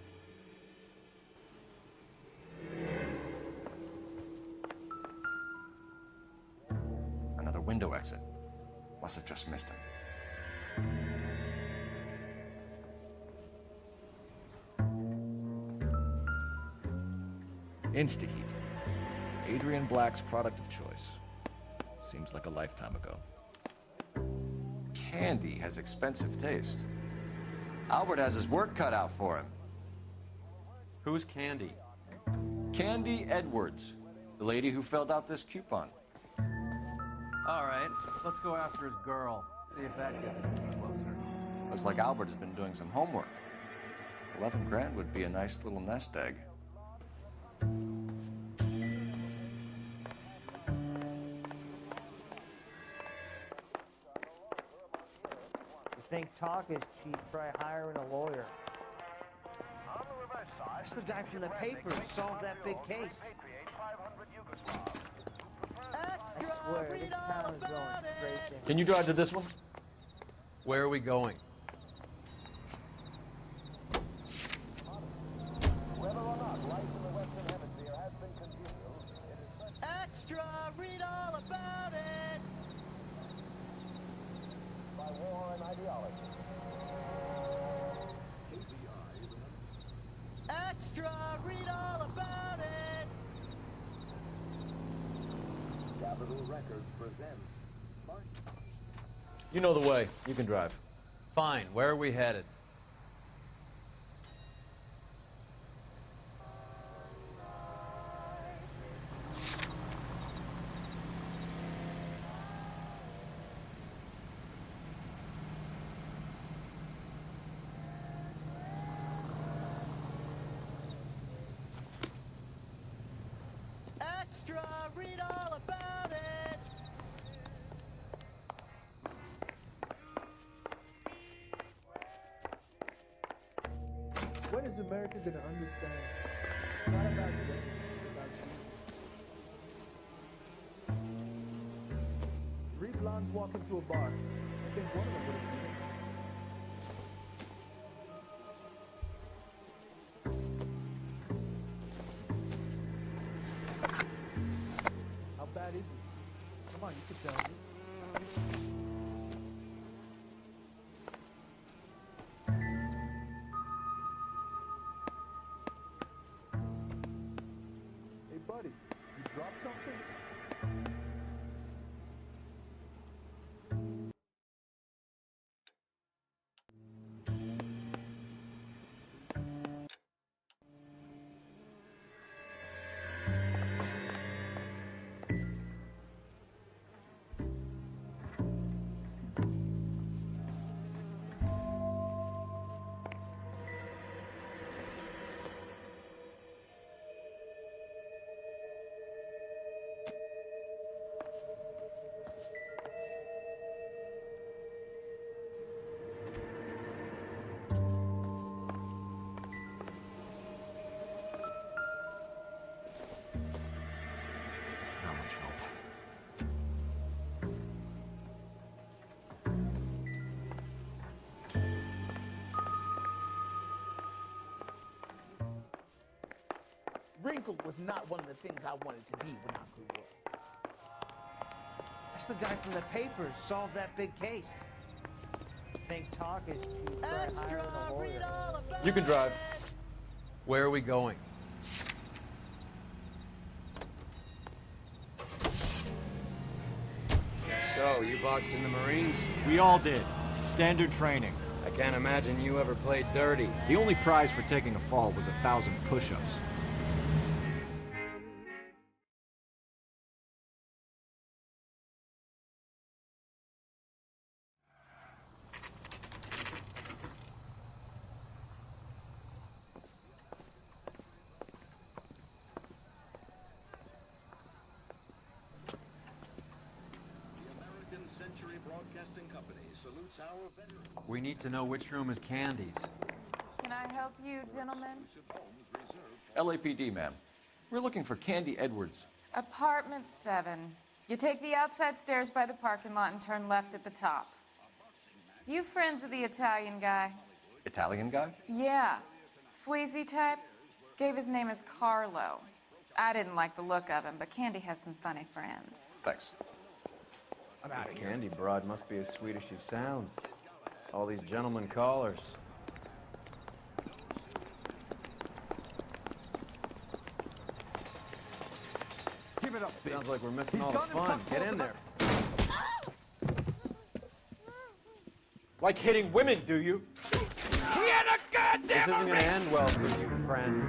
Another window exit. Must have just missed him. Instaheat. Adrian Black's product of choice. Seems like a lifetime ago. Candy has expensive taste. Albert has his work cut out for him. Who's Candy? Candy Edwards, the lady who filled out this coupon. All right, let's go after his girl. See if that gets us any closer. Looks like Albert has been doing some homework. 11 grand would be a nice little nest egg. You think talk is cheap, try hiring a lawyer. That's the guy from the papers, solved that big case. I swear, this town is going straight to hell. Can you drive to this one? Where are we going? Extra, read all about it. By war and ideology. Extra, read all about it. Capitol Records presents. You know the way. You can drive. Fine. Where are we headed? Extra, read all about it. When is America gonna understand? It's not about getting, it's about you. Three blondes walk into a bar. I think one of them would have been. How bad is it? Come on, you can tell me. Hey, buddy, you dropped something? Not much hope. Wrinkle was not one of the things I wanted to be when I grew up. That's the guy from the papers. Solved that big case. Think talk is cheap. Try hiring a lawyer. You can drive. Where are we going? So, you boxed in the Marines? We all did. Standard training. I can't imagine you ever played dirty. The only prize for taking a fall was 1,000 push-ups. We need to know which room is Candy's. Can I help you, gentlemen? LAPD, ma'am. We're looking for Candy Edwards. Apartment 7. You take the outside stairs by the parking lot and turn left at the top. You friends of the Italian guy? Italian guy? Yeah. Sleazy type? Gave his name as Carlo. I didn't like the look of him, but Candy has some funny friends. Thanks. This Candy broad must be as sweet as she sounds. All these gentlemen callers. Give it up, bitch. Sounds like we're missing all the fun. Get in there. Like hitting women, do you? This isn't gonna end well for you, friend.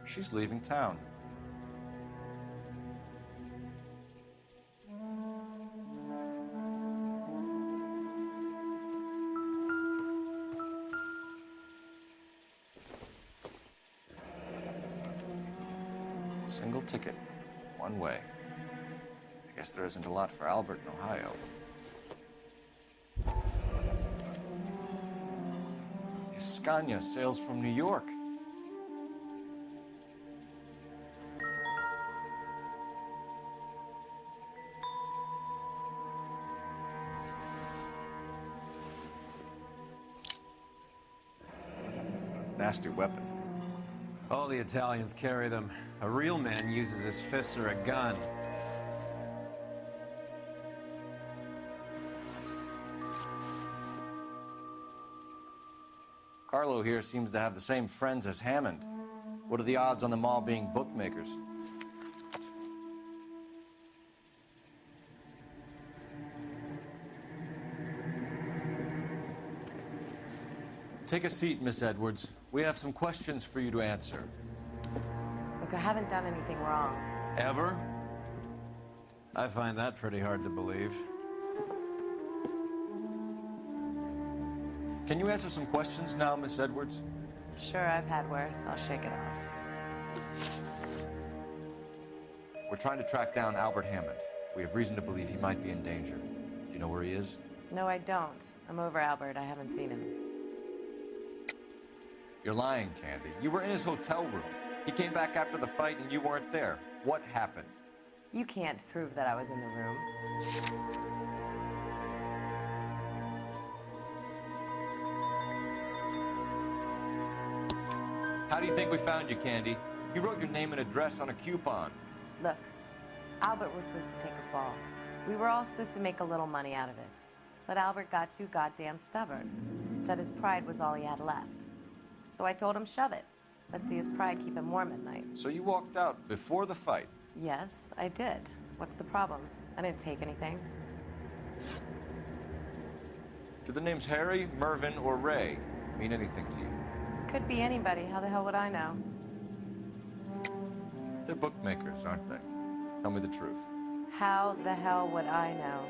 She's leaving town. Single ticket, one way. I guess there isn't a lot for Albert in Ohio. Scania sails from New York. Nasty weapon. Oh, the Italians carry them. A real man uses his fists or a gun. Carlo here seems to have the same friends as Hammond. What are the odds on them all being bookmakers? Take a seat, Miss Edwards. We have some questions for you to answer. Look, I haven't done anything wrong. Ever? I find that pretty hard to believe. Can you answer some questions now, Miss Edwards? Sure, I've had worse. I'll shake it off. We're trying to track down Albert Hammond. We have reason to believe he might be in danger. Do you know where he is? No, I don't. I'm over Albert. I haven't seen him. You're lying, Candy. You were in his hotel room. He came back after the fight and you weren't there. What happened? You can't prove that I was in the room. How do you think we found you, Candy? You wrote your name and address on a coupon. Look, Albert was supposed to take a fall. We were all supposed to make a little money out of it. But Albert got too goddamn stubborn. Said his pride was all he had left. So I told him, shove it. Let's see his pride keep him warm at night. So you walked out before the fight? Yes, I did. What's the problem? I didn't take anything. Do the names Harry, Mervyn, or Ray mean anything to you? Could be anybody. How the hell would I know? They're bookmakers, aren't they? Tell me the truth. How the hell would I know?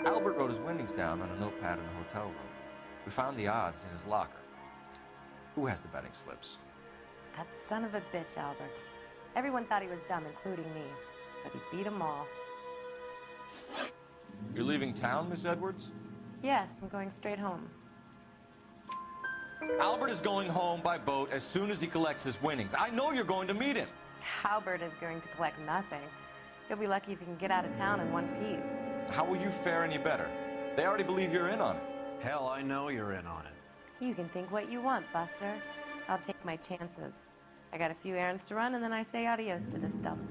Albert wrote his winnings down on a notepad in the hotel room. We found the odds in his locker. Who has the betting slips? That son of a bitch, Albert. Everyone thought he was dumb, including me. But he beat them all. You're leaving town, Miss Edwards? Yes, I'm going straight home. Albert is going home by boat as soon as he collects his winnings. I know you're going to meet him. Albert is going to collect nothing. He'll be lucky if he can get out of town in one piece. How will you fare any better? They already believe you're in on it. Hell, I know you're in on it. You can think what you want, Buster. I'll take my chances. I got a few errands to run, and then I say adios to this dump.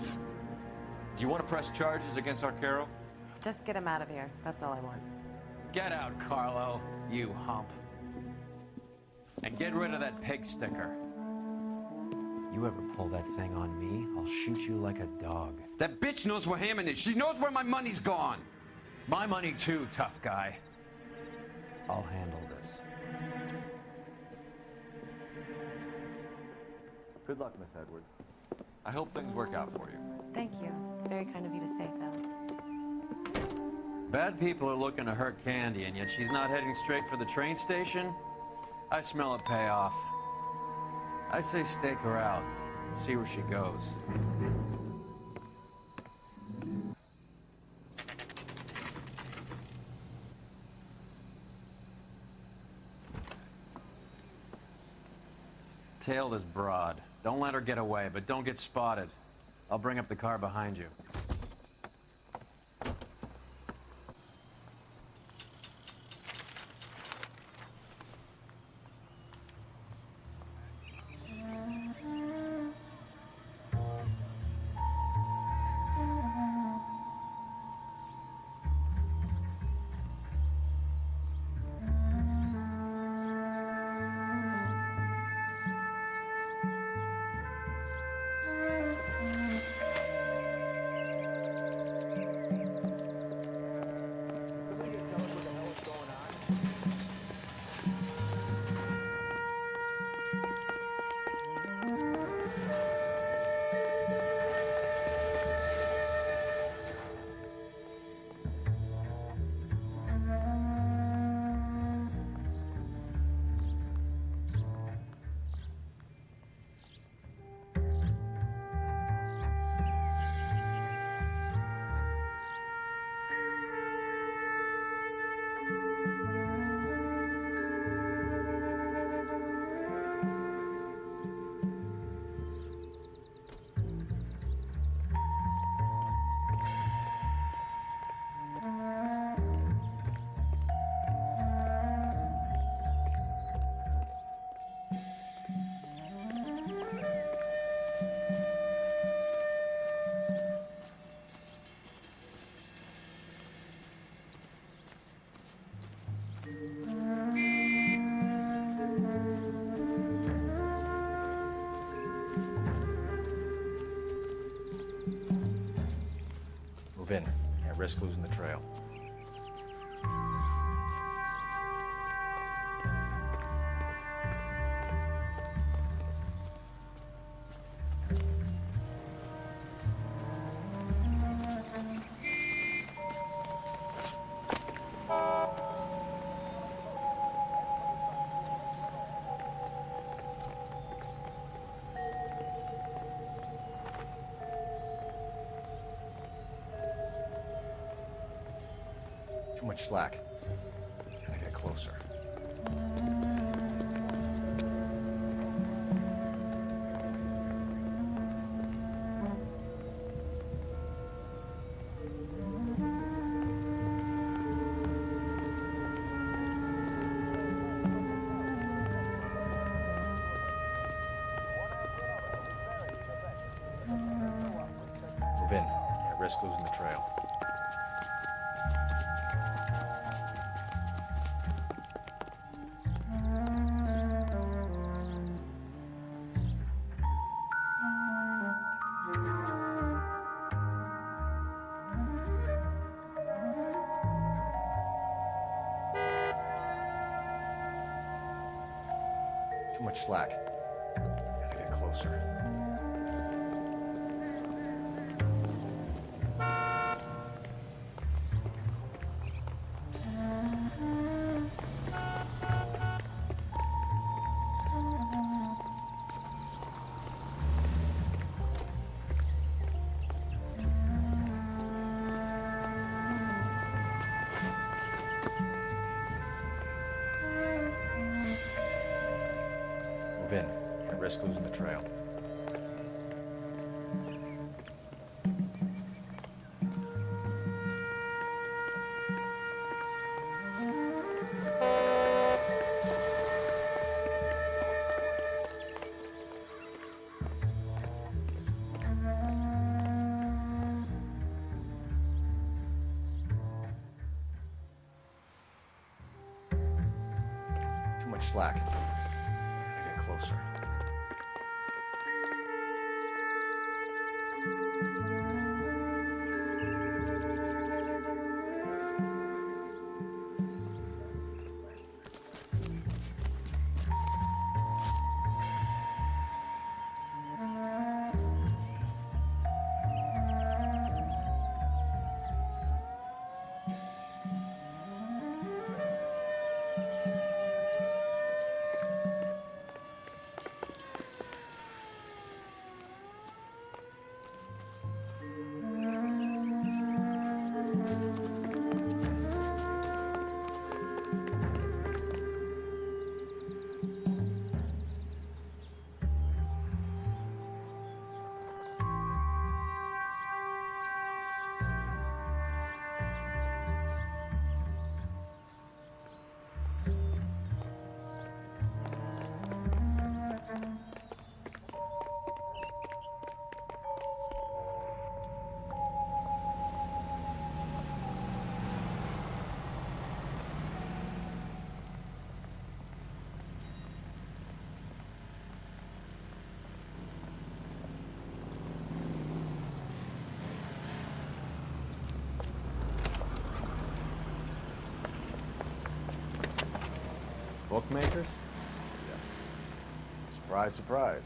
Do you want to press charges against Arcaro? Just get him out of here. That's all I want. Get out, Carlo, you hump. And get rid of that pig sticker. You ever pull that thing on me, I'll shoot you like a dog. That bitch knows where Hammond is. She knows where my money's gone. My money too, tough guy. I'll handle this. Good luck, Miss Edwards. I hope things work out for you. Thank you. It's very kind of you to say so. Bad people are looking to hurt Candy, and yet she's not heading straight for the train station? I smell a payoff. I say stake her out. See where she goes. Tail this broad. Don't let her get away, but don't get spotted. I'll bring up the car behind you. Move in. Can't risk losing the trail. Too much slack. Gotta get closer. Move in. Can't risk losing the trail. Too much slack. Gotta get closer. Move in. Can't risk losing the trail. Too much slack. Gotta get closer. Bookmakers? Yes. Surprise, surprise.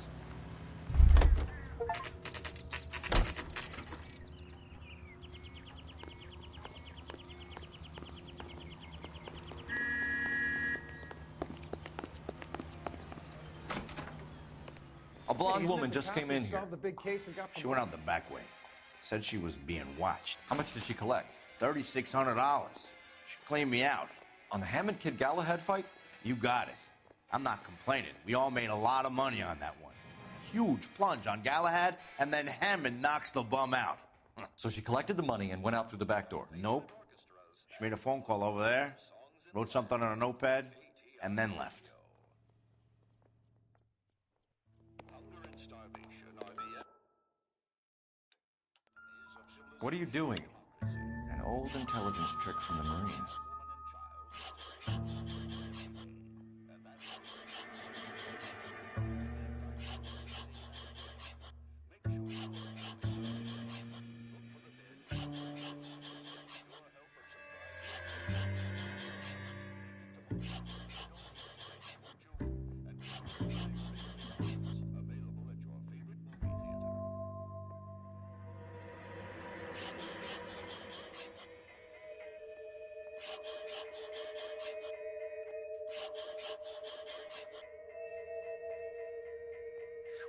A blonde woman just came in here. Solved the big case and got She went out the back way. Said she was being watched. How much did she collect? $3,600. She cleaned me out. On the Hammond Kid Galahad fight? You got it. I'm not complaining. We all made a lot of money on that one. Huge plunge on Galahad, and then Hammond knocks the bum out. So she collected the money and went out through the back door? Nope. She made a phone call over there, wrote something on a notepad, and then left. What are you doing? An old intelligence trick from the Marines.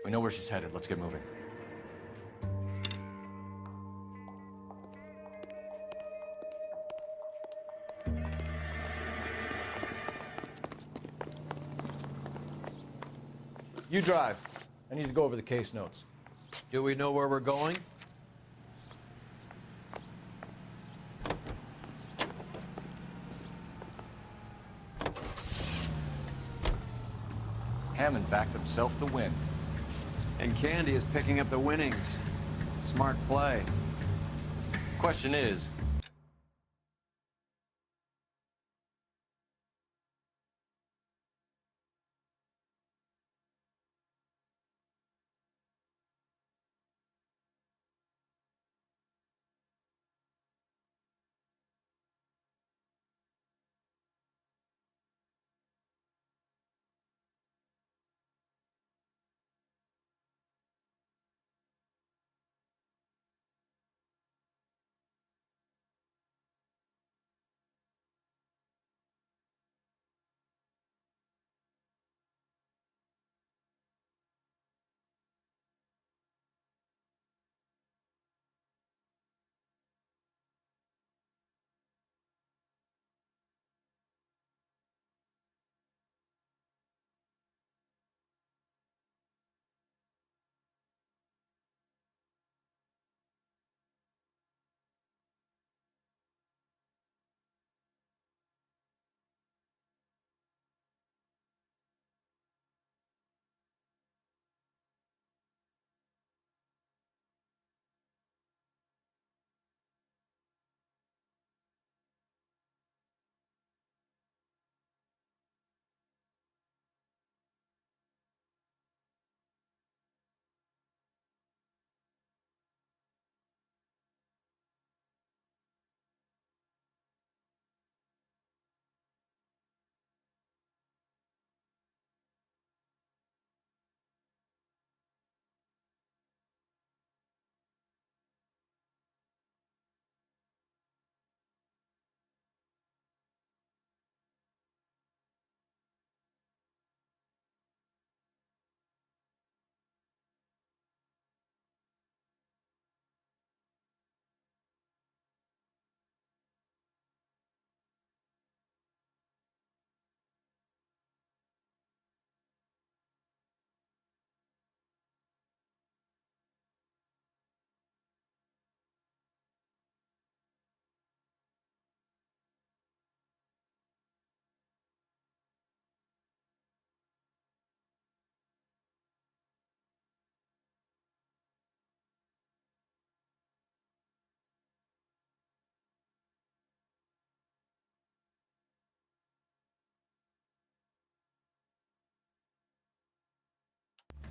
We know where she's headed. Let's get moving. You drive. I need to go over the case notes. Do we know where we're going? Hammond backed himself to win. And Candy is picking up the winnings. Smart play. Question is,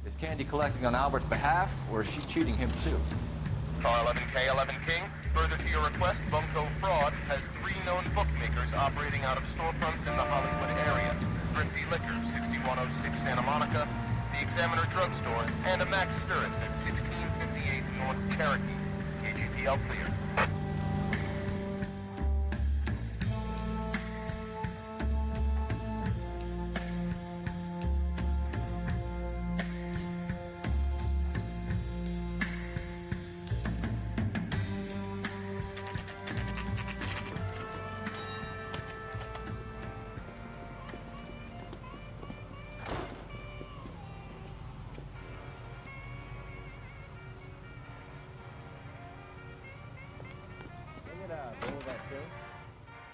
is Candy collecting on Albert's behalf, or is she cheating him too? Car 11K, 11 King. Further to your request, Bunko Fraud has 3 known bookmakers operating out of storefronts in the Hollywood area. Thrifty Liquor, 6106 Santa Monica, the Examiner Drugstore, and a Max Spirits at 1658 North Cherokee. KGPL clear.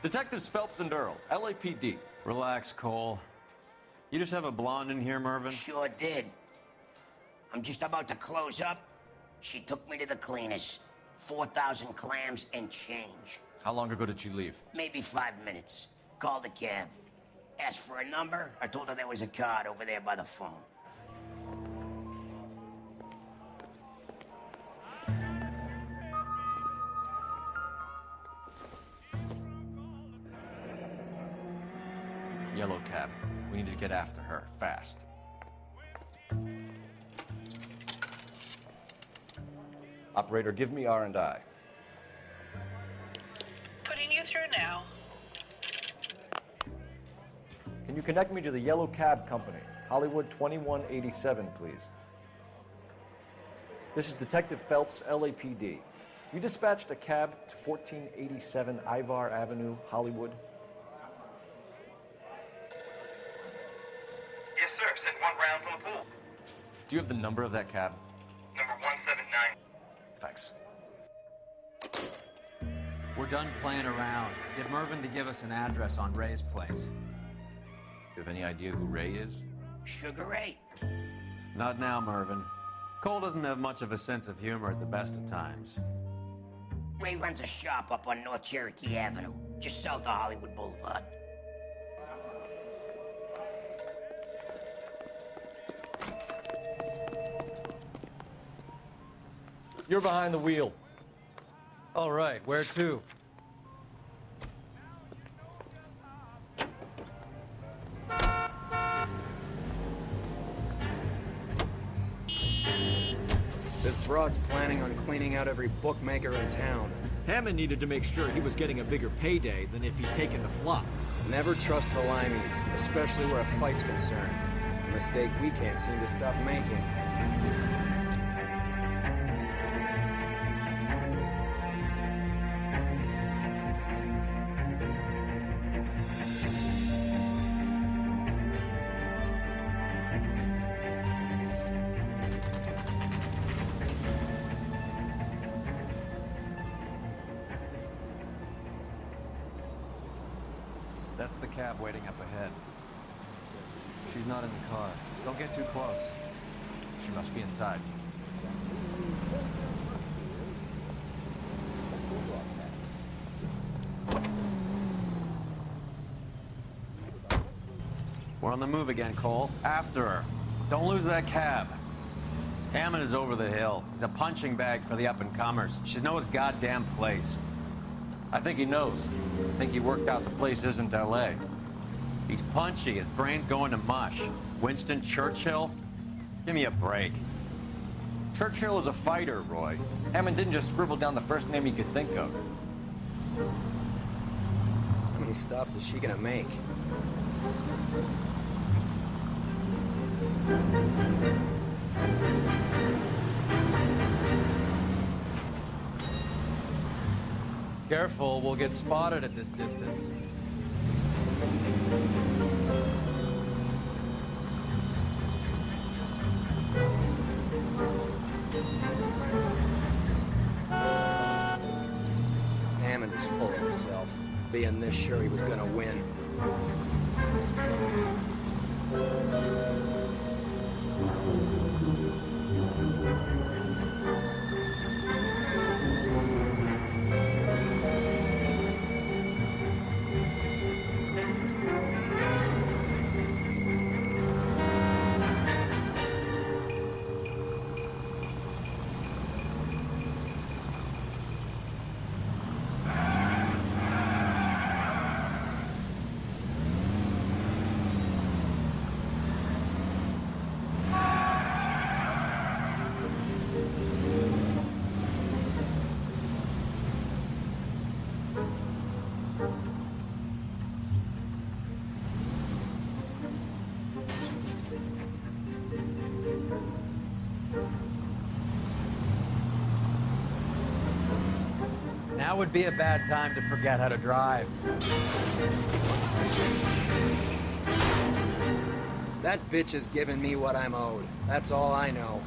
Detectives Phelps and Earl, LAPD. Relax, Cole. You just have a blonde in here, Mervyn? Sure did. I'm just about to close up. She took me to the cleaners. 4,000 clams and change. How long ago did she leave? Maybe 5 minutes. Called a cab. Asked for a number. I told her there was a card over there by the phone. Yellow cab. We need to get after her, fast. Operator, give me R&I. through now. Can you connect me to the Yellow Cab Company, Hollywood 2187, please? This is Detective Phelps, LAPD. You dispatched a cab to 1487 Ivar Avenue, Hollywood? Yes, sir. Sent one round from the pool. Do you have the number of that cab? Number 179. Thanks. We're done playing around. Get Mervyn to give us an address on Ray's place. You have any idea who Ray is? Sugar Ray? Not now, Mervyn. Cole doesn't have much of a sense of humor at the best of times. Ray runs a shop up on North Cherokee Avenue, just south of Hollywood Boulevard. You're behind the wheel. All right, where to? This broad's planning on cleaning out every bookmaker in town. Hammond needed to make sure he was getting a bigger payday than if he'd taken the flop. Never trust the limeys, especially where a fight's concerned. A mistake we can't seem to stop making. That's the cab waiting up ahead. She's not in the car. Don't get too close. She must be inside. We're on the move again, Cole. After her. Don't lose that cab. Hammond is over the hill. He's a punching bag for the up-and-comers. She knows his goddamn place. I think he knows. I think he worked out the place isn't L.A. He's punchy. His brain's going to mush. Winston Churchill? Give me a break. Churchill is a fighter, Roy. Hammond didn't just scribble down the first name he could think of. How many stops is she gonna make? Careful, we'll get spotted at this distance. Hammond is full of himself, being this sure he was gonna win. Now would be a bad time to forget how to drive. That bitch is giving me what I'm owed. That's all I know.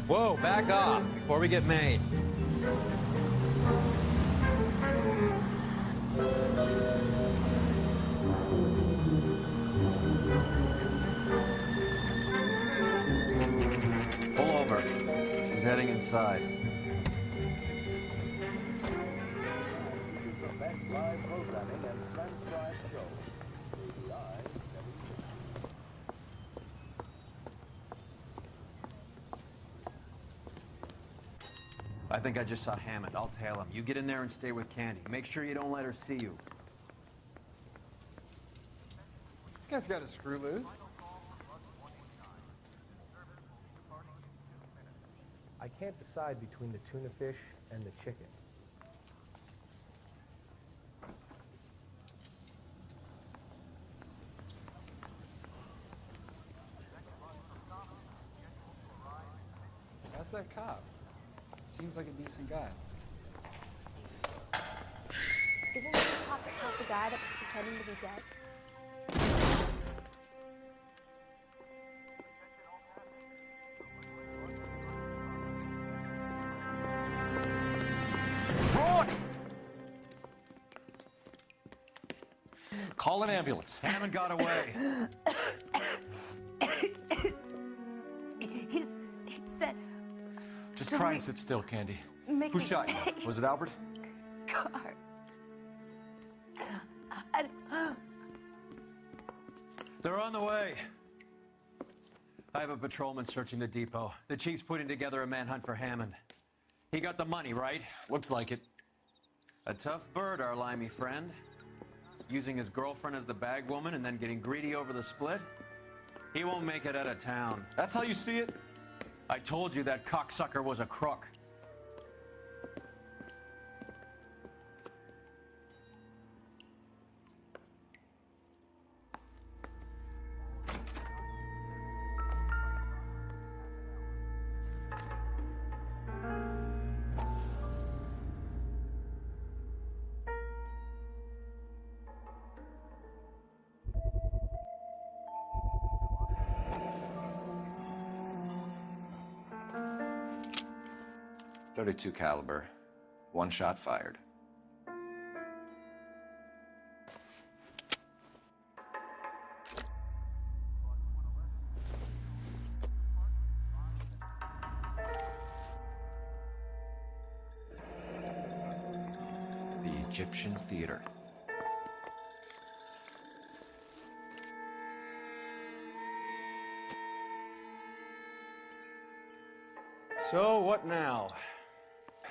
Whoa, back off before we get made. Pull over. He's heading inside. I think I just saw Hammond. I'll tail him. You get in there and stay with Candy. Make sure you don't let her see you. guy's got a screw loose. I can't decide between the tuna fish and the chicken. That's that cop. Seems like a decent guy. Isn't the cop that caught the guy that was pretending to be dead? Call an ambulance. Hammond got away. He said... Just try and sit still, Candy. Make Who me shot you? pay. Was it Albert? Car. They're on the way. I have a patrolman searching the depot. The chief's putting together a manhunt for Hammond. He got the money, right? Looks like it. A tough bird, our limey friend. Using his girlfriend as the bag woman and then getting greedy over the split. He won't make it out of town. That's how you see it? I told you that cocksucker was a crook. .32 caliber. One shot fired. The Egyptian Theater. So, what now?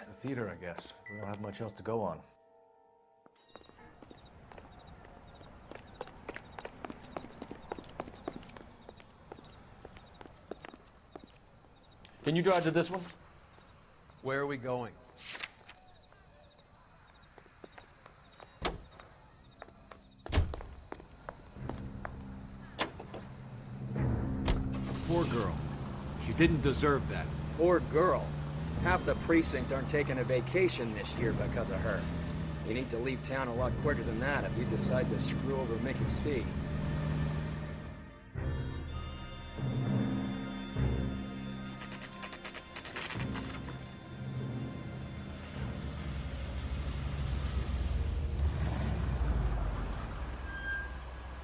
The theater, I guess. We don't have much else to go on. Can you drive to this one? Where are we going? Poor girl. She didn't deserve that. Poor girl. Half the precinct aren't taking a vacation this year because of her. You need to leave town a lot quicker than that if you decide to screw over Mickey C.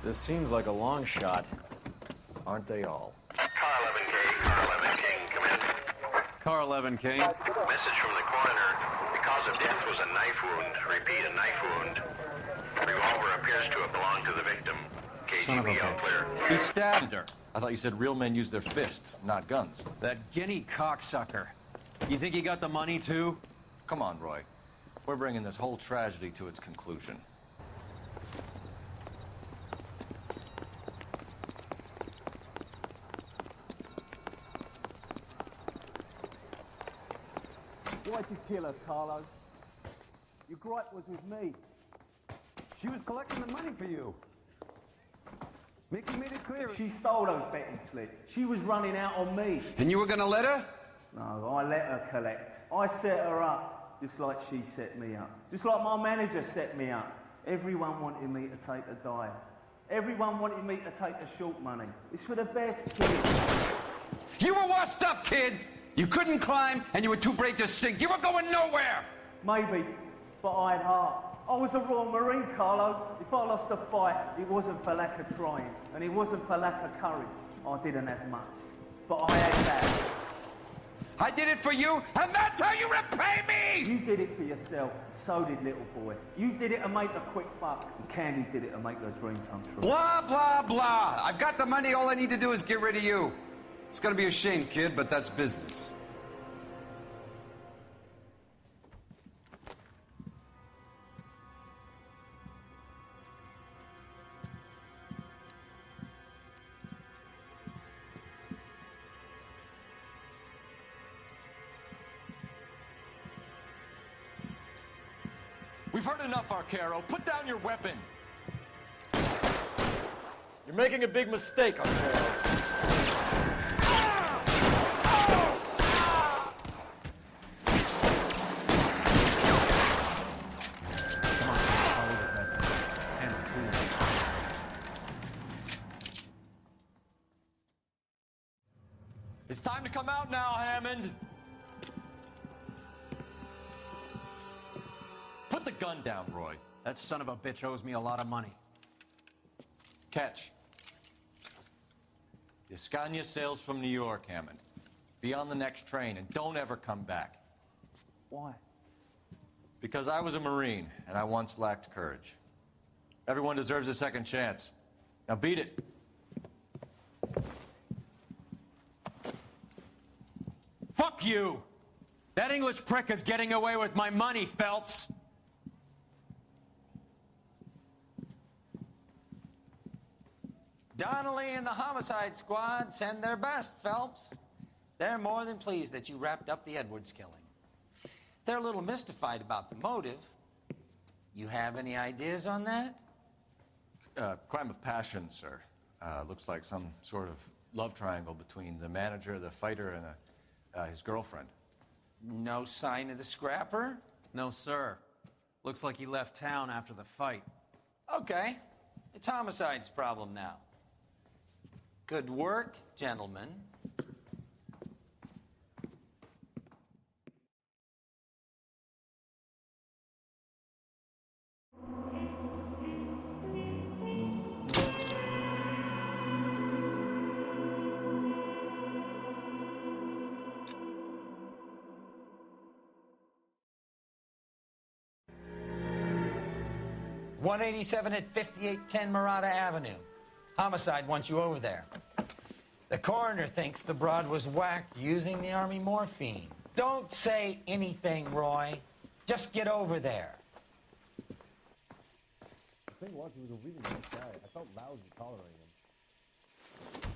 This seems like a long shot. Aren't they all? Car 11K, Car 11 King, come in. Car 11 King. Message from the coroner. The cause of death was a knife wound. Repeat, a knife wound. Revolver appears to have belonged to the victim. Son of a KGB all clear. bitch. He stabbed her. I thought you said real men use their fists, not guns. That guinea cocksucker. You think he got the money, too? Come on, Roy. We're bringing this whole tragedy to its conclusion. Why'd you kill her, Carlo? Your gripe was with me. She was collecting the money for you. Mickey made it clear she stole those betting slips. She was running out on me. And you were gonna let her? No, I let her collect. I set her up, just like she set me up. Just like my manager set me up. Everyone wanted me to take a dive. Everyone wanted me to take the short money. It's for the best, kid. You were washed up, kid! You couldn't climb, and you were too brave to sink. You were going nowhere! Maybe, but I had heart. I was a Royal Marine, Carlo. If I lost a fight, it wasn't for lack of trying, and it wasn't for lack of courage. I didn't have much, but I had that. I did it for you, and that's how you repay me! You did it for yourself, so did little boy. You did it to make a quick buck, and Candy did it to make her dream come true. Blah, blah, blah. I've got the money. All I need to do is get rid of you. It's gonna be a shame, kid, but that's business. We've heard enough, Arcaro. Put down your weapon. You're making a big mistake, Arcaro. It's time to come out now, Hammond. Put the gun down, Roy. That son of a bitch owes me a lot of money. Catch. The Scania sails from New York, Hammond. Be on the next train and don't ever come back. Why? Because I was a Marine and I once lacked courage. Everyone deserves a second chance. Now beat it. Fuck you! That English prick is getting away with my money, Phelps! Donnelly and the homicide squad send their best, Phelps. They're more than pleased that you wrapped up the Edwards killing. They're a little mystified about the motive. You have any ideas on that? Crime of passion, sir. Looks like some sort of love triangle between the manager, the fighter, and his girlfriend. No sign of the scrapper? No, sir. Looks like he left town after the fight. Okay. It's homicide's problem now. Good work, gentlemen. .187 at 5810 Murata Avenue. Homicide wants you over there. The coroner thinks the broad was whacked using the Army morphine. Don't say anything, Roy. Just get over there. I think Walker was a really nice guy. I felt lousy tolerating him.